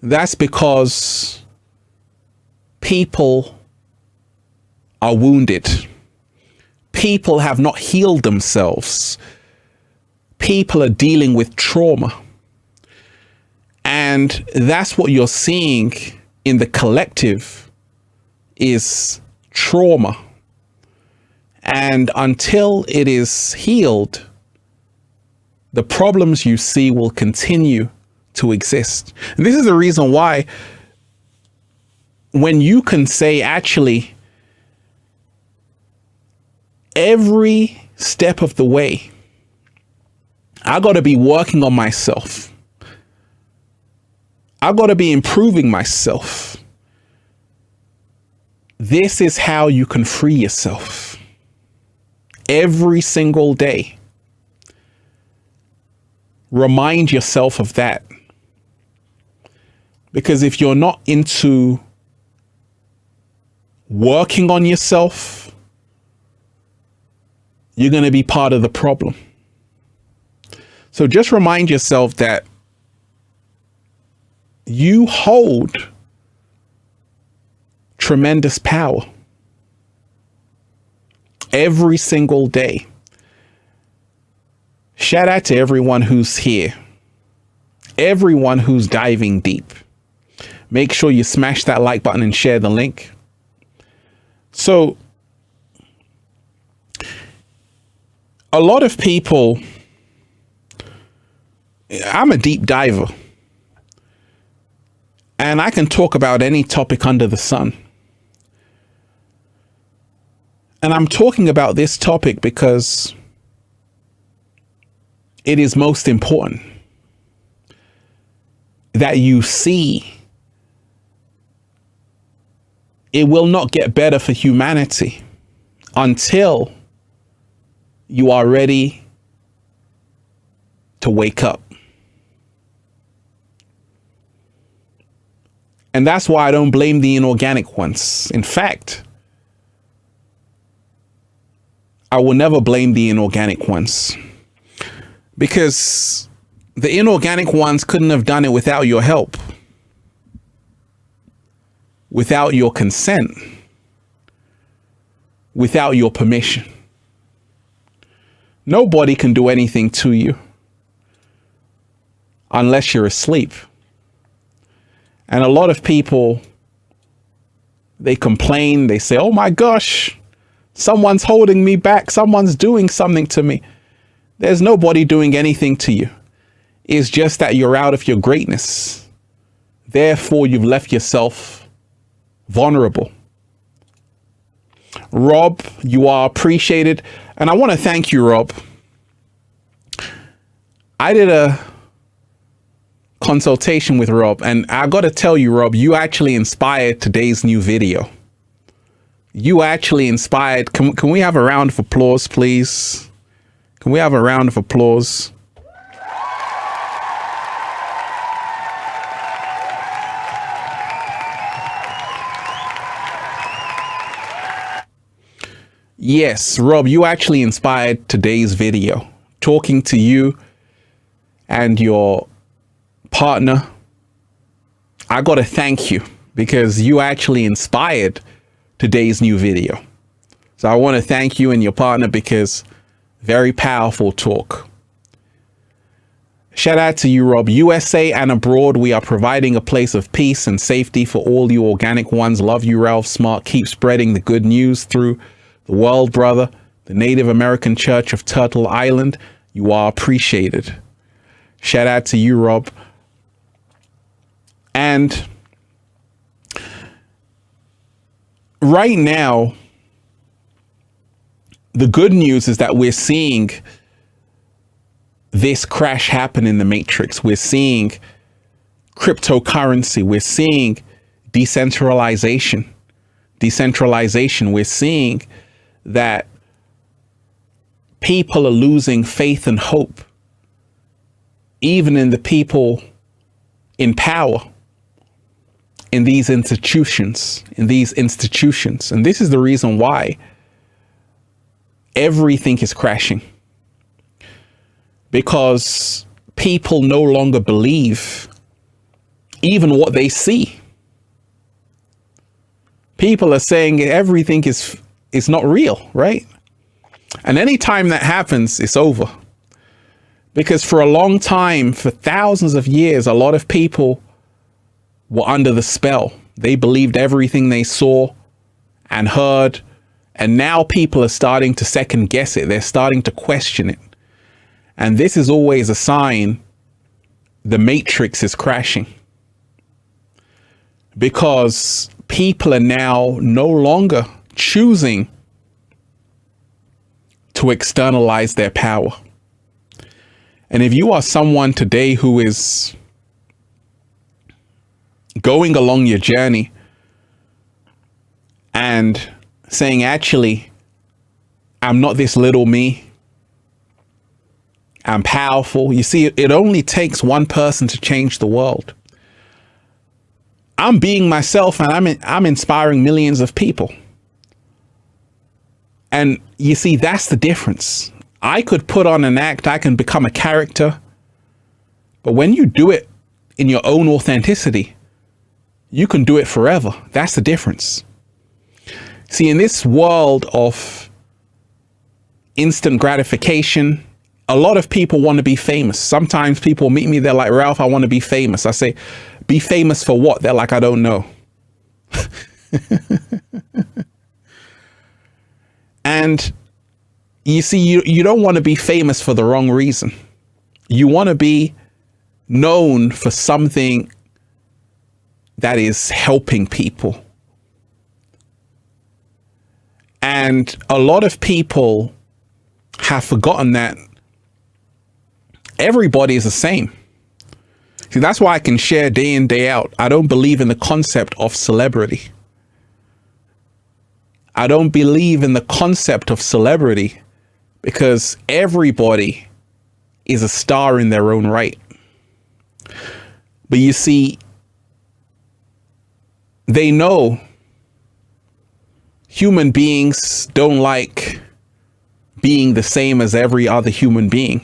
that's because people are wounded. People have not healed themselves. People are dealing with trauma. And that's what you're seeing in the collective is trauma. And until it is healed, the problems you see will continue to exist. And this is the reason why when you can say, actually, every step of the way, I got to be working on myself. I got to be improving myself. This is how you can free yourself. Every single day. Remind yourself of that. Because if you're not into working on yourself, you're going to be part of the problem. So just remind yourself that you hold tremendous power every single day. Shout out to everyone who's here, everyone who's diving deep. Make sure you smash that like button and share the link. So a lot of people, I'm a deep diver, and I can talk about any topic under the sun. And I'm talking about this topic because it is most important that you see it will not get better for humanity until you are ready to wake up. And that's why I don't blame the inorganic ones. In fact, I will never blame the inorganic ones, because the inorganic ones couldn't have done it without your help, without your consent, without your permission. Nobody can do anything to you unless you're asleep. And a lot of people, they complain, they say, oh my gosh, someone's holding me back, someone's doing something to me. There's nobody doing anything to you. It's just that you're out of your greatness. Therefore, you've left yourself vulnerable. Rob, you are appreciated. And I want to thank you, Rob. I did a consultation with Rob, and I got to tell you, Rob, you actually inspired today's new video. You actually inspired. Can we have a round of applause, please? Can we have a round of applause? Yes, Rob, you actually inspired today's video. Talking to you and your partner, I got to thank you because you actually inspired today's new video. So I want to thank you and your partner because very powerful talk. Shout out to you, Rob. USA and abroad, we are providing a place of peace and safety for all you organic ones. Love you, Ralph Smart. Keep spreading the good news through the world, brother. The Native American Church of Turtle Island, you are appreciated. Shout out to you, Rob. And right now, the good news is that we're seeing this crash happen in the matrix. We're seeing cryptocurrency. We're seeing decentralization. We're seeing that people are losing faith and hope, even in the people in power, in these institutions. And this is the reason why everything is crashing. Because people no longer believe even what they see. People are saying everything is not real, right? And anytime that happens, it's over. Because for a long time, for thousands of years, a lot of people were under the spell. They believed everything they saw and heard. And now people are starting to second guess it. They're starting to question it. And this is always a sign the matrix is crashing. Because people are now no longer choosing to externalize their power. And if you are someone today who is going along your journey and saying, actually, I'm not this little me, I'm powerful. You see, it only takes one person to change the world. I'm being myself and I'm inspiring millions of people. And you see, that's the difference. I could put on an act, I can become a character. But when you do it in your own authenticity, you can do it forever. That's the difference. See, in this world of instant gratification, a lot of people want to be famous. Sometimes people meet me, they're like, Ralph, I want to be famous. I say, be famous for what? They're like, I don't know. And you see, you don't want to be famous for the wrong reason. You want to be known for something that is helping people. And a lot of people have forgotten that everybody is the same. See, that's why I can share day in, day out. I don't believe in the concept of celebrity. I don't believe in the concept of celebrity because everybody is a star in their own right. But you see, they know human beings don't like being the same as every other human being.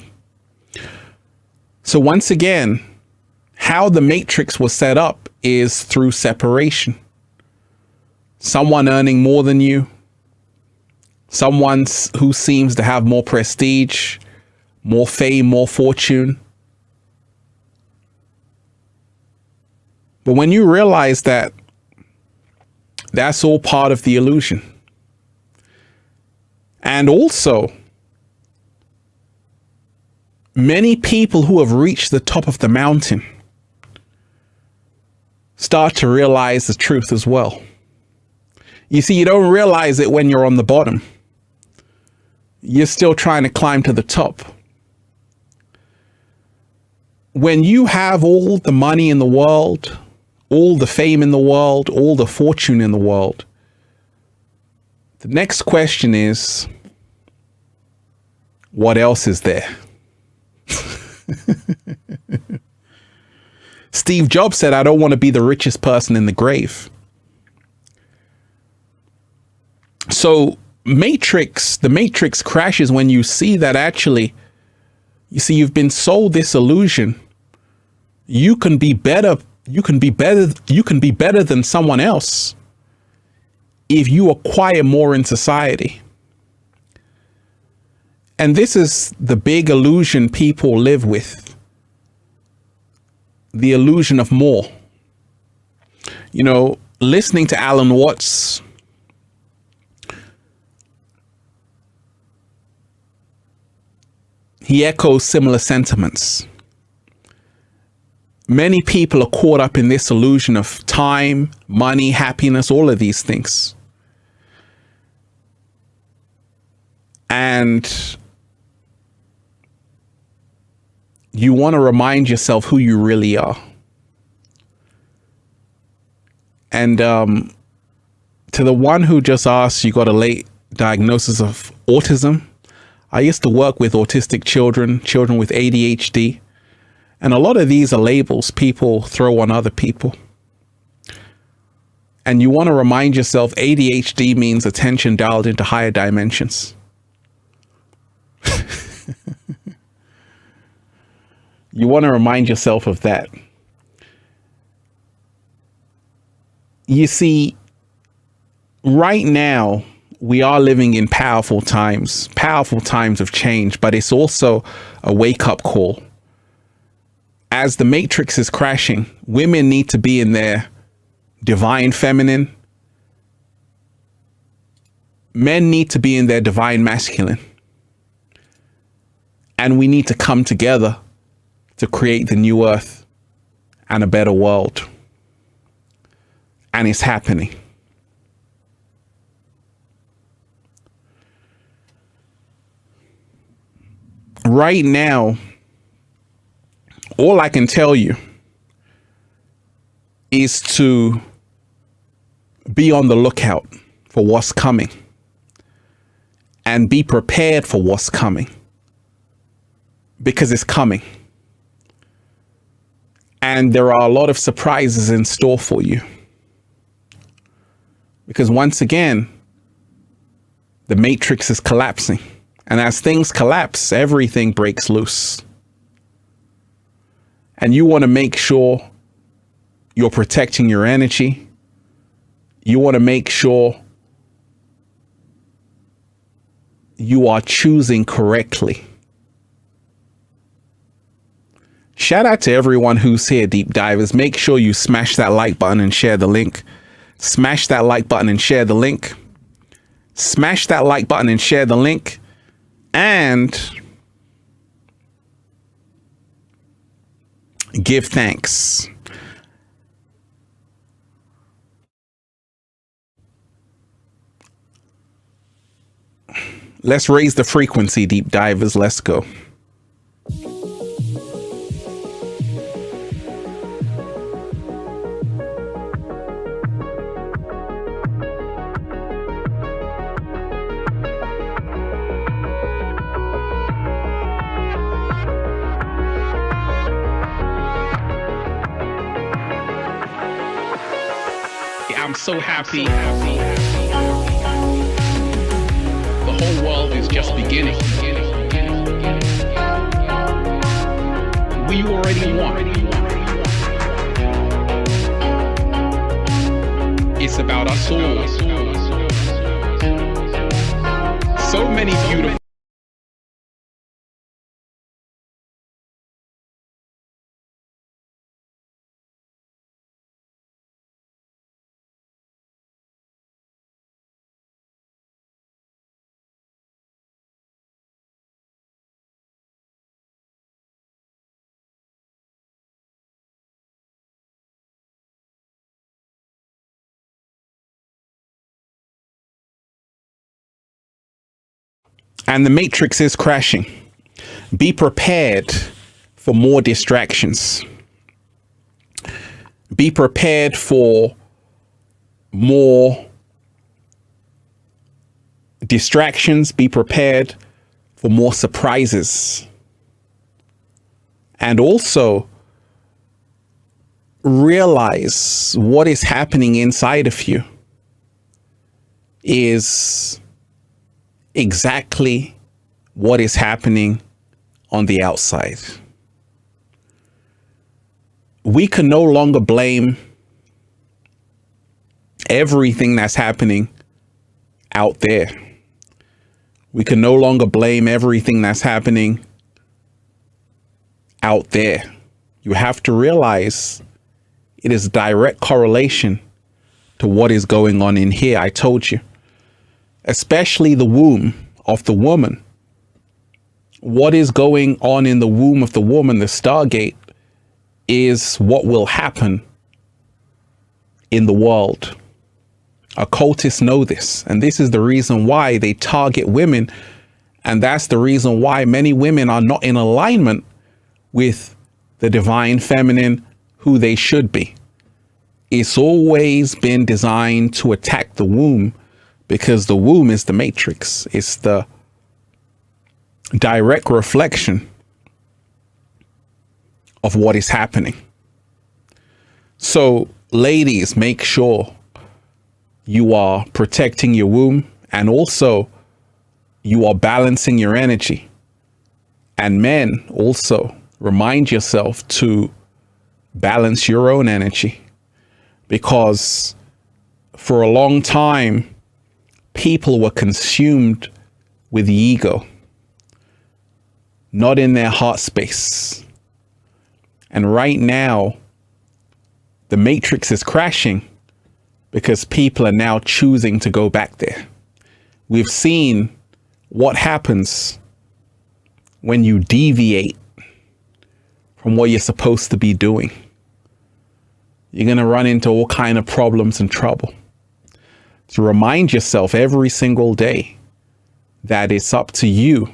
So once again, how the matrix was set up is through separation. Someone earning more than you, someone who seems to have more prestige, more fame, more fortune. But when you realize that that's all part of the illusion, and also many people who have reached the top of the mountain start to realize the truth as well. You see, you don't realize it when you're on the bottom. You're still trying to climb to the top. When you have all the money in the world, all the fame in the world, all the fortune in the world, the next question is, what else is there? Steve Jobs said, I don't want to be the richest person in the grave. So the matrix crashes when you see that actually, you see, you've been sold this illusion. You can be better. You can be better than someone else if you acquire more in society. And this is the big illusion people live with. The illusion of more. You know, listening to Alan Watts, he echoes similar sentiments. Many people are caught up in this illusion of time, money, happiness, all of these things. And you want to remind yourself who you really are. And to the one who just asked, you got a late diagnosis of autism. I used to work with autistic children with ADHD. And a lot of these are labels people throw on other people. And you want to remind yourself ADHD means attention dialed into higher dimensions. You want to remind yourself of that. You see, right now, we are living in powerful times of change, but it's also a wake-up call. As the matrix is crashing, women need to be in their divine feminine. Men need to be in their divine masculine. And we need to come together to create the new earth and a better world. And it's happening. Right now, all I can tell you is to be on the lookout for what's coming and be prepared for what's coming, because it's coming. And there are a lot of surprises in store for you. Because once again, the matrix is collapsing. And as things collapse, everything breaks loose. And you want to make sure you're protecting your energy. You want to make sure you are choosing correctly. Shout out to everyone who's here, Deep Divers. Make sure you smash that like button and share the link. Smash that like button and share the link. Smash that like button and share the link. And give thanks. Let's raise the frequency, Deep Divers. Let's go. I'm so happy. The whole world is just beginning. We already won. It's about us all. So many beautiful and the matrix is crashing. Be prepared for more distractions. Be prepared for more distractions. Be prepared for more surprises. And also realize what is happening inside of you is exactly what is happening on the outside. We can no longer blame everything that's happening out there. We can no longer blame everything that's happening out there. You have to realize it is direct correlation to what is going on in here. I told you, especially the womb of the woman. What is going on in the womb of the woman, the Stargate, is what will happen in the world. Occultists know this, and this is the reason why they target women, and that's the reason why many women are not in alignment with the divine feminine, who they should be. It's always been designed to attack the womb, because the womb is the matrix. It's the direct reflection of what is happening. So, ladies, make sure you are protecting your womb, and also you are balancing your energy. And men, also remind yourself to balance your own energy, because for a long time, people were consumed with the ego, not in their heart space. And right now, the matrix is crashing because people are now choosing to go back there. We've seen what happens when you deviate from what you're supposed to be doing. You're going to run into all kinds of problems and trouble. To remind yourself every single day that it's up to you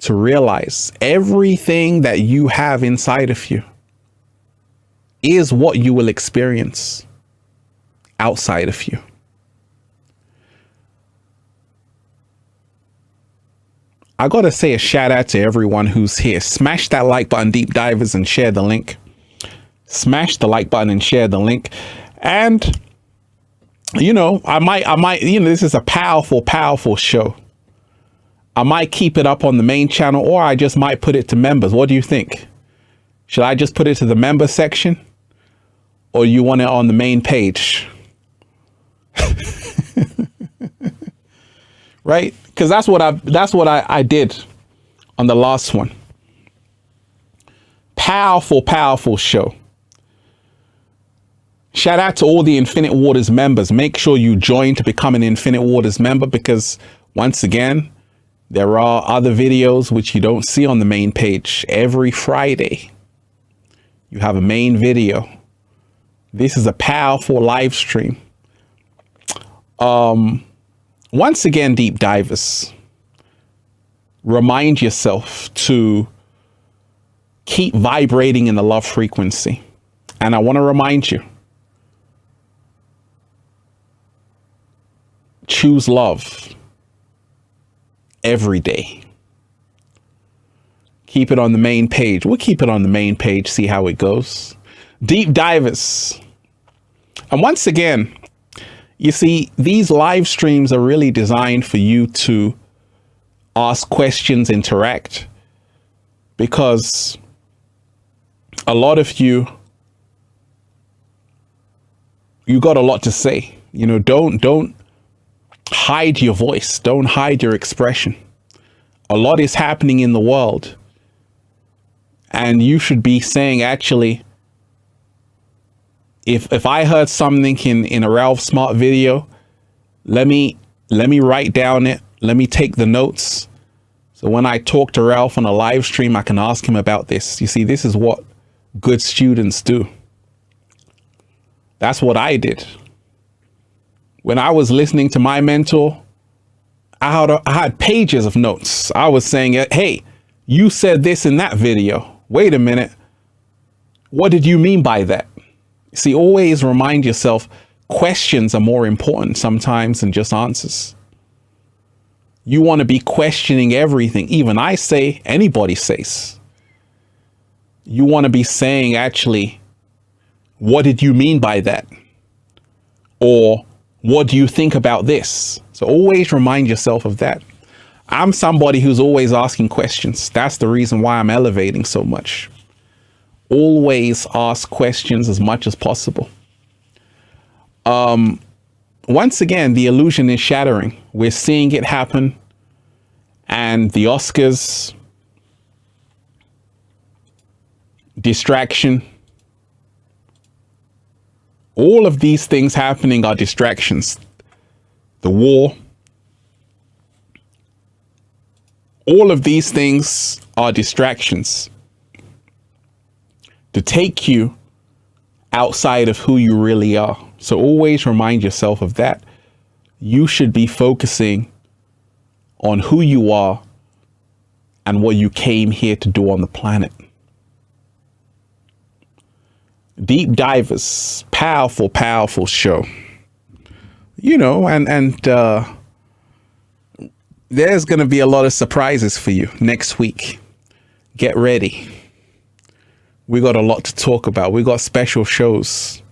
to realize everything that you have inside of you is what you will experience outside of you. I got to say a shout out to everyone who's here. Smash that like button, deep divers, and share the link. Smash the like button and share the link. And, you know, I might, this is a powerful show. I might keep it up on the main channel, or I just might put it to members. What do you think? Should I just put it to the member section, or you want it on the main page? Right? Because that's what I did on the last one. Powerful show. Shout out to all the Infinite Waters members. Make sure you join to become an Infinite Waters member, because once again, there are other videos which you don't see on the main page. Every Friday, you have a main video. This is a powerful live stream. Once again, deep divers, remind yourself to keep vibrating in the love frequency. And I want to remind you, choose love every day. Keep it on the main page. We'll keep it on the main page, see how it goes. Deep divers. And once again, you see, these live streams are really designed for you to ask questions, interact, because a lot of you got a lot to say. You know, don't hide your voice. Don't hide your expression. A lot is happening in the world, and you should be saying, actually, if I heard something in a Ralph Smart video, let me write down it. Let me take the notes. So when I talk to Ralph on a live stream, I can ask him about this. You see, this is what good students do. That's what I did. When I was listening to my mentor I had pages of notes. I was saying, hey, you said this in that video. Wait a minute. What did you mean by that? See, always remind yourself questions are more important sometimes than just answers. You want to be questioning everything. Even I say, anybody says. You want to be saying, actually, what did you mean by that? Or what do you think about this? So always remind yourself of that. I'm somebody who's always asking questions. That's the reason why I'm elevating so much. Always ask questions as much as possible. Once again, the illusion is shattering. We're seeing it happen. And the Oscars, distraction, all of these things happening are distractions. The war, all of these things are distractions to take you outside of who you really are. So always remind yourself of that. You should be focusing on who you are and what you came here to do on the planet. Deep Divers, powerful, powerful show. You know, and there's going to be a lot of surprises for you next week. Get ready. We got a lot to talk about. We got special shows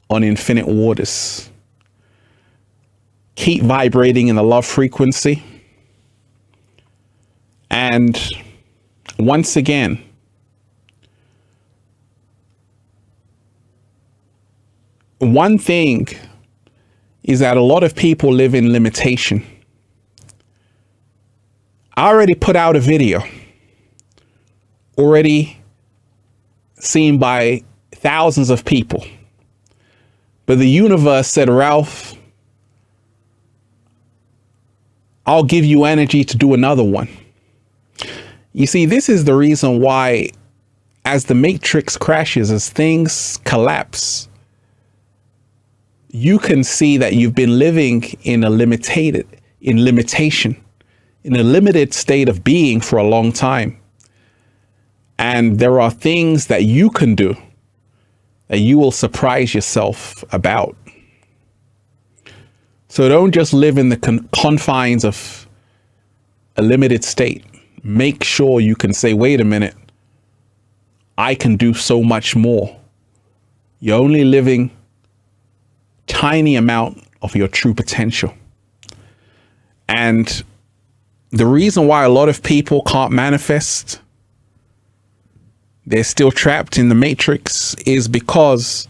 on Infinite Waters. Keep vibrating in the love frequency. And once again, one thing is that a lot of people live in limitation. I already put out a video, already seen by thousands of people. But the universe said, Ralph, I'll give you energy to do another one. You see, this is the reason why, as the matrix crashes, as things collapse, you can see that you've been living in a limited state of being for a long time. And there are things that you can do that you will surprise yourself about. So don't just live in the confines of a limited state. Make sure you can say, wait a minute, I can do so much more. You're only living tiny amount of your true potential. And the reason why a lot of people can't manifest, they're still trapped in the matrix, is because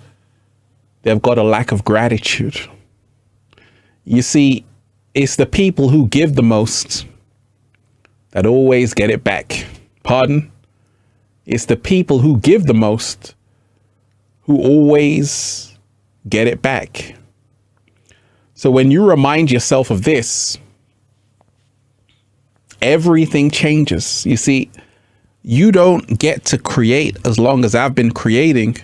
they've got a lack of gratitude. You see, it's the people who give the most that always get it back. Pardon? It's the people who give the most who always get it back. So when you remind yourself of this, everything changes. You see, you don't get to create as long as I've been creating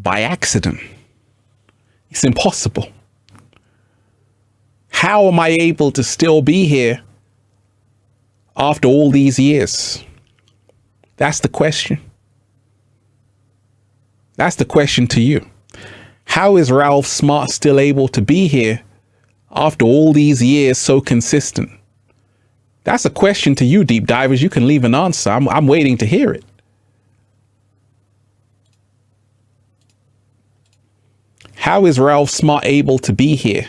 by accident. It's impossible. How am I able to still be here after all these years? That's the question. That's the question to you. How is Ralph Smart still able to be here after all these years so consistent? That's a question to you, Deep Divers. You can leave an answer. I'm waiting to hear it. How is Ralph Smart able to be here?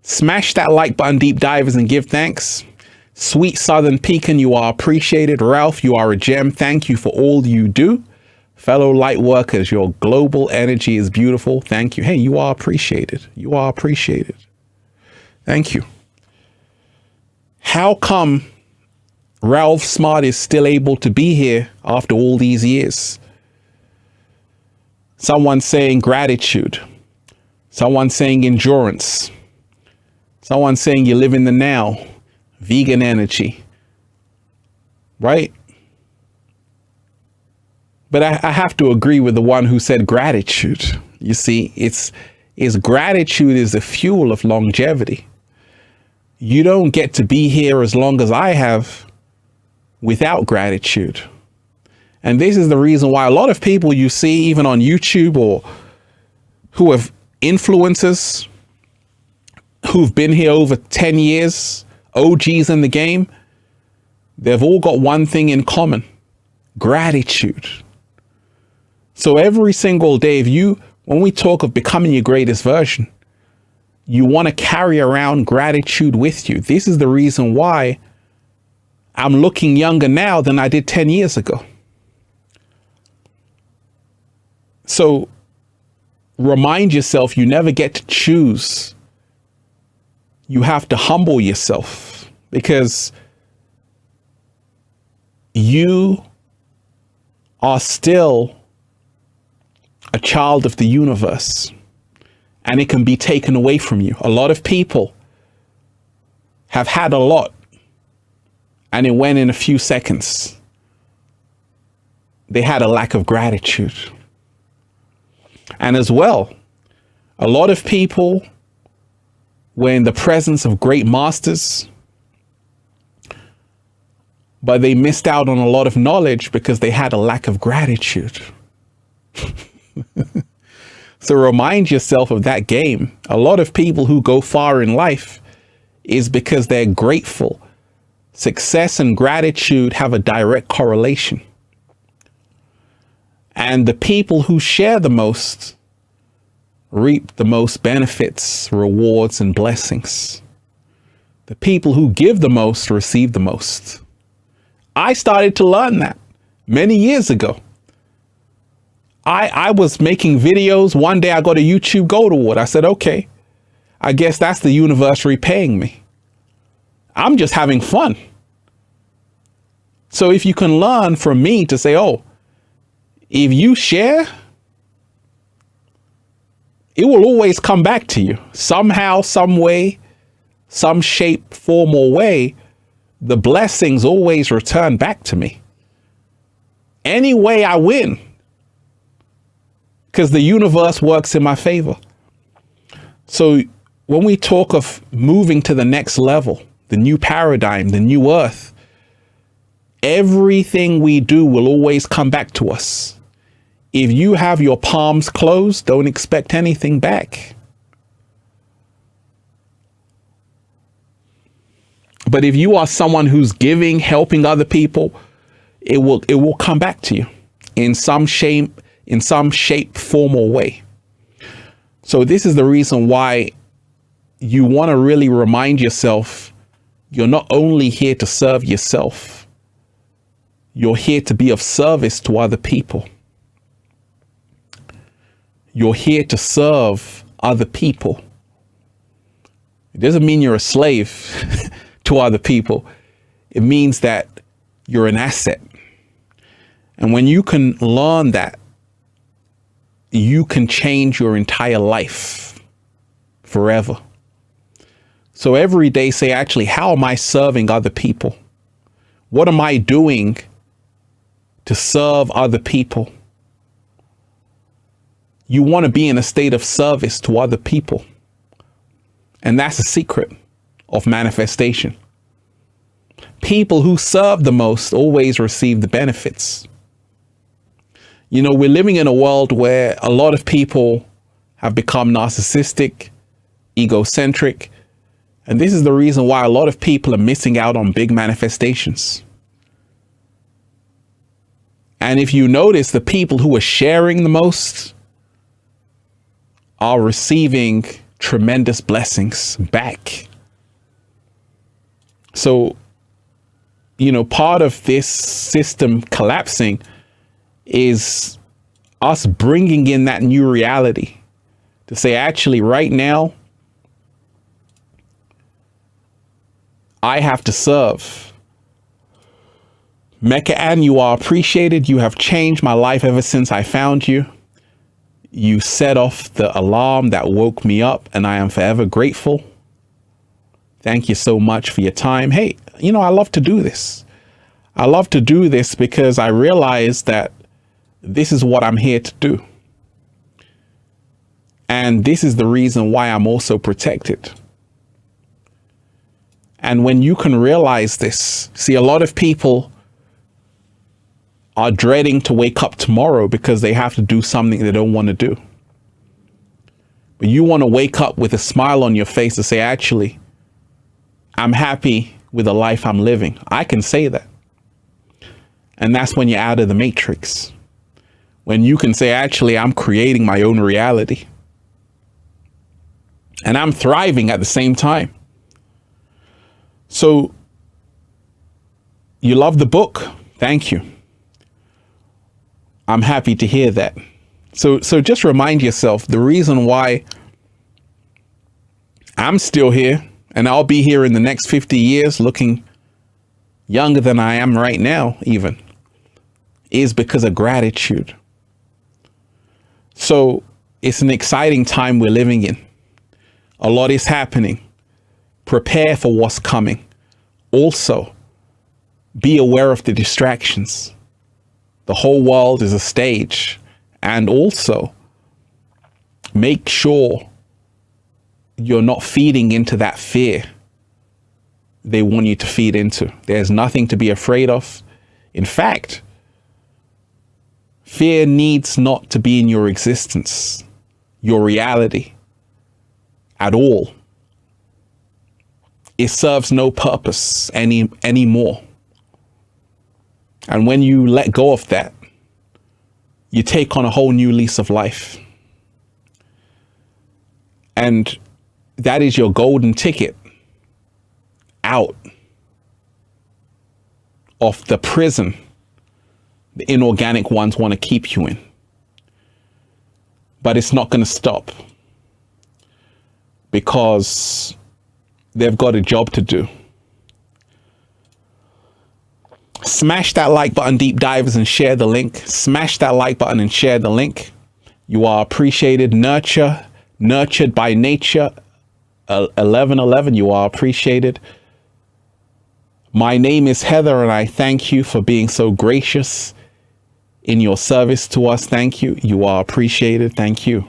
Smash that like button, Deep Divers, and give thanks. Sweet Southern Pecan, you are appreciated. Ralph, you are a gem. Thank you for all you do. Fellow light workers, your global energy is beautiful. Thank you. Hey, you are appreciated. You are appreciated. Thank you. How come Ralph Smart is still able to be here after all these years? Someone saying gratitude. Someone saying endurance. Someone saying you live in the now. Vegan energy. Right? But I have to agree with the one who said gratitude. You see, it's is gratitude is the fuel of longevity. You don't get to be here as long as I have without gratitude. And this is the reason why a lot of people you see even on YouTube or who have influencers who've been here over 10 years, OGs in the game, they've all got one thing in common: gratitude. So every single day, when we talk of becoming your greatest version, you want to carry around gratitude with you. This is the reason why I'm looking younger now than I did 10 years ago. So remind yourself, you never get to choose. You have to humble yourself, because you are still a child of the universe, and it can be taken away from you. A lot of people have had a lot and it went in a few seconds. They had a lack of gratitude. And as well, a lot of people were in the presence of great masters, but they missed out on a lot of knowledge because they had a lack of gratitude. So remind yourself of that game. A lot of people who go far in life is because they're grateful. Success and gratitude have a direct correlation. And the people who share the most reap the most benefits, rewards, and blessings. The people who give the most receive the most. I started to learn that many years ago. I was making videos. One day I got a YouTube Gold Award. I said, okay, I guess that's the universe repaying me. I'm just having fun. So if you can learn from me to say, oh, if you share, it will always come back to you. Somehow, some way, some shape, form, or way, the blessings always return back to me. Any way I win, because the universe works in my favor. So when we talk of moving to the next level, the new paradigm, the new earth, everything we do will always come back to us. If you have your palms closed, don't expect anything back. But if you are someone who's giving, helping other people, it will come back to you in some shape, form, or way. So this is the reason why you want to really remind yourself, you're not only here to serve yourself, you're here to be of service to other people. You're here to serve other people. It doesn't mean you're a slave to other people. It means that you're an asset. And when you can learn that, you can change your entire life forever. So every day say, actually, how am I serving other people? What am I doing to serve other people? You want to be in a state of service to other people. And that's the secret of manifestation. People who serve the most always receive the benefits. You know, we're living in a world where a lot of people have become narcissistic, egocentric, and this is the reason why a lot of people are missing out on big manifestations. And if you notice, the people who are sharing the most are receiving tremendous blessings back. So, you know, part of this system collapsing is us bringing in that new reality to say, actually, right now, I have to serve. Mecca Ann, you are appreciated. You have changed my life ever since I found you. You set off the alarm that woke me up, and I am forever grateful. Thank you so much for your time. Hey, you know, I love to do this. I love to do this because I realize that this is what I'm here to do. And this is the reason why I'm also protected. And when you can realize this, see, a lot of people are dreading to wake up tomorrow because they have to do something they don't want to do. But you want to wake up with a smile on your face to say, actually, I'm happy with the life I'm living. I can say that. And that's when you're out of the matrix. When you can say, actually, I'm creating my own reality. And I'm thriving at the same time. So you love the book. Thank you. I'm happy to hear that. So just remind yourself the reason why I'm still here and I'll be here in the next 50 years looking younger than I am right now, even, is because of gratitude. So it's an exciting time we're living in. A lot is happening. Prepare for what's coming. Also, be aware of the distractions. The whole world is a stage. And also, make sure you're not feeding into that fear they want you to feed into. There's nothing to be afraid of. In fact, fear needs not to be in your existence, your reality, at all. It serves no purpose anymore. And when you let go of that, you take on a whole new lease of life. And that is your golden ticket out of the prison the inorganic ones want to keep you in. But it's not going to stop because they've got a job to do. Smash that like button, deep divers, and share the link. Smash that like button and share the link. You are appreciated. Nurtured by nature. 1111, you are appreciated. My name is Heather, and I thank you for being so gracious in your service to us. Thank you. You are appreciated. Thank you.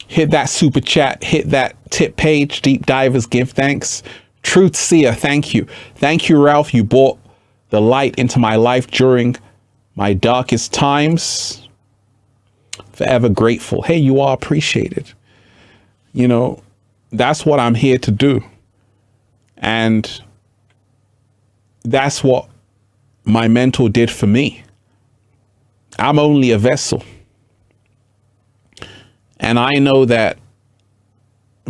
Hit that super chat. Hit that tip page. Deep divers give thanks. Truth Seer, thank you. Thank you, Ralph. You brought the light into my life during my darkest times. Forever grateful. Hey, you are appreciated. You know, that's what I'm here to do. And that's what my mentor did for me. I'm only a vessel. And I know that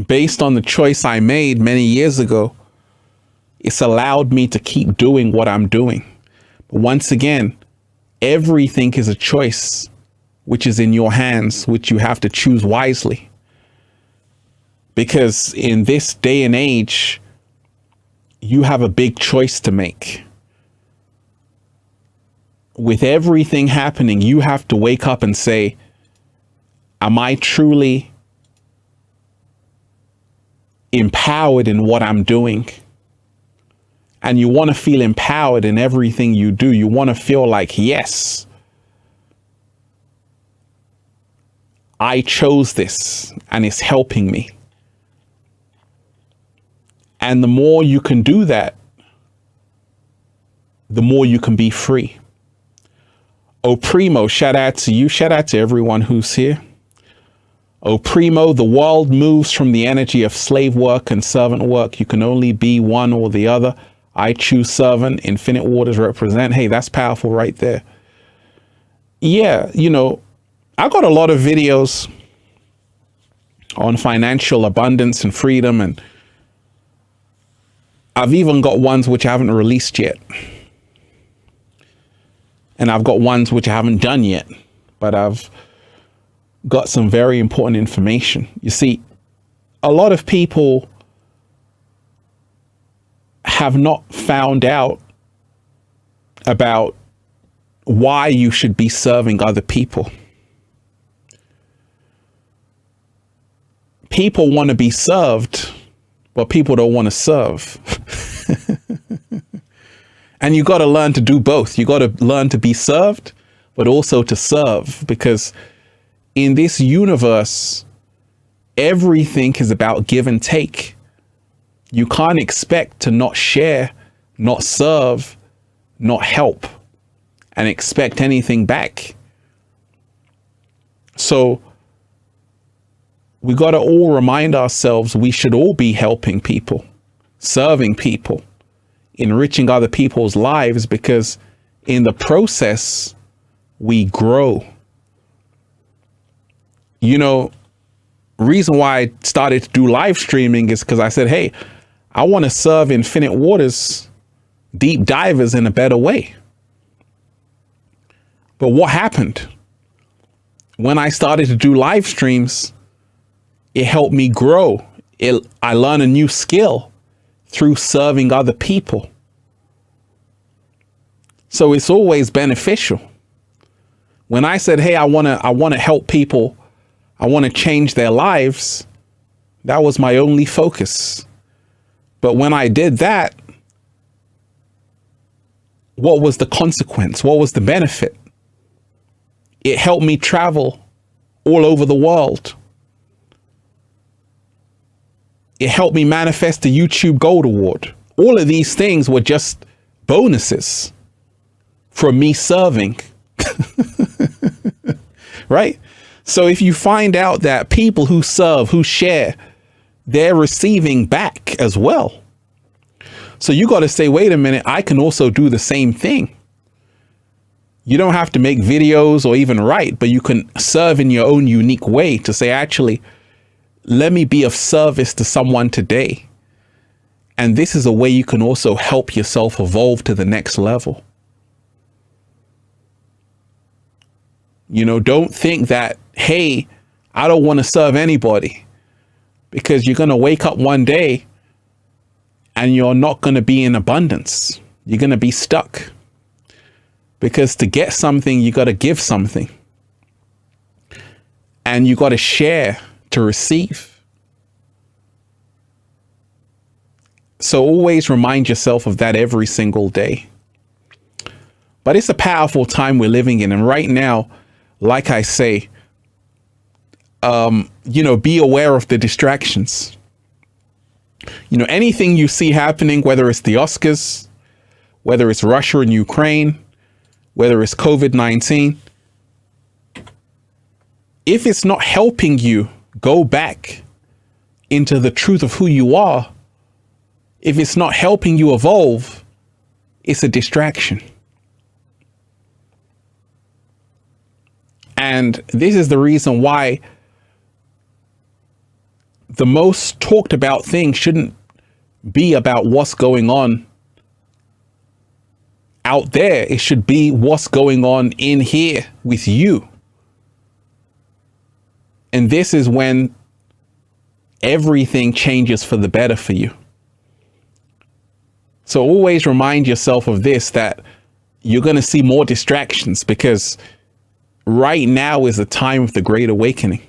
based on the choice I made many years ago, it's allowed me to keep doing what I'm doing. But once again, everything is a choice, which is in your hands, which you have to choose wisely. Because in this day and age, you have a big choice to make. With everything happening, you have to wake up and say, am I truly empowered in what I'm doing? And you want to feel empowered in everything you do. You want to feel like, yes, I chose this and it's helping me. And the more you can do that, the more you can be free. Oh, Primo, shout out to you. Shout out to everyone who's here. Oh, Primo, the world moves from the energy of slave work and servant work. You can only be one or the other. I choose servant. Infinite waters represent. Hey, that's powerful right there. Yeah, you know, I got a lot of videos on financial abundance and freedom, and I've even got ones which I haven't released yet. And I've got ones which I haven't done yet, but I've got some very important information. You see, a lot of people have not found out about why you should be serving other people. People want to be served, but people don't want to serve. And you got to learn to do both. You got to learn to be served, but also to serve, because in this universe, everything is about give and take. You can't expect to not share, not serve, not help, and expect anything back. So we got to all remind ourselves we should all be helping people, serving people, enriching other people's lives, because in the process, we grow. You know, reason why I started to do live streaming is because I said, hey, I want to serve Infinite Waters deep divers in a better way. But what happened? When I started to do live streams, it helped me grow. I learned a new skill through serving other people. So it's always beneficial. When I said, hey, I want to help people, I want to change their lives, that was my only focus. But when I did that, what was the consequence? What was the benefit? It helped me travel all over the world. It helped me manifest the YouTube Gold Award. All of these things were just bonuses from me serving. Right? So if you find out that people who serve, who share, they're receiving back as well. So you got to say, wait a minute, I can also do the same thing. You don't have to make videos or even write, but you can serve in your own unique way to say, actually, let me be of service to someone today. And this is a way you can also help yourself evolve to the next level. You know, don't think that, hey, I don't want to serve anybody, because you're going to wake up one day and you're not going to be in abundance. You're going to be stuck, because to get something, you got to give something, and you got to share to receive. So always remind yourself of that every single day. But it's a powerful time we're living in. And right now, like I say, you know, be aware of the distractions. You know, anything you see happening, whether it's the Oscars, whether it's Russia and Ukraine, whether it's COVID-19, if it's not helping you go back into the truth of who you are, if it's not helping you evolve, it's a distraction. And this is the reason why the most talked about thing shouldn't be about what's going on out there. It should be what's going on in here with you. And this is when everything changes for the better for you. So always remind yourself of this, that you're going to see more distractions, because right now is the time of the Great Awakening.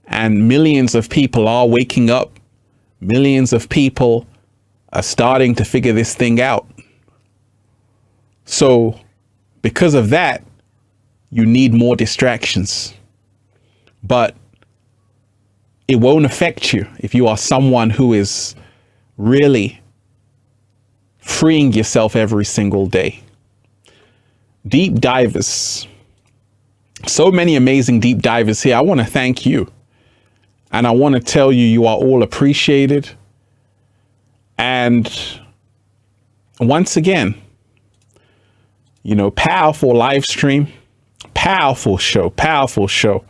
And millions of people are waking up. Millions of people are starting to figure this thing out. So because of that, you need more distractions. But it won't affect you if you are someone who is really freeing yourself every single day. Deep divers. So many amazing deep divers here. I want to thank you. And I want to tell you, you are all appreciated. And once again, you know, powerful live stream, powerful show, powerful show.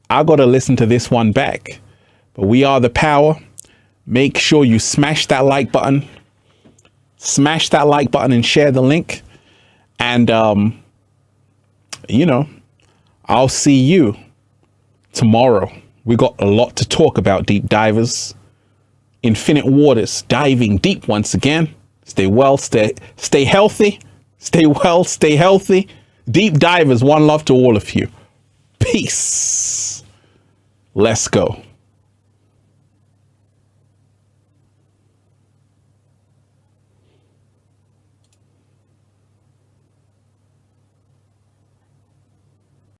I got to listen to this one back. But we are the power. Make sure you smash that like button. Smash that like button and share the link. And, you know, I'll see you tomorrow. We got a lot to talk about, deep divers. Infinite Waters, diving deep once again. Stay well, stay healthy. Stay well, stay healthy. Deep divers, one love to all of you. Peace. Let's go.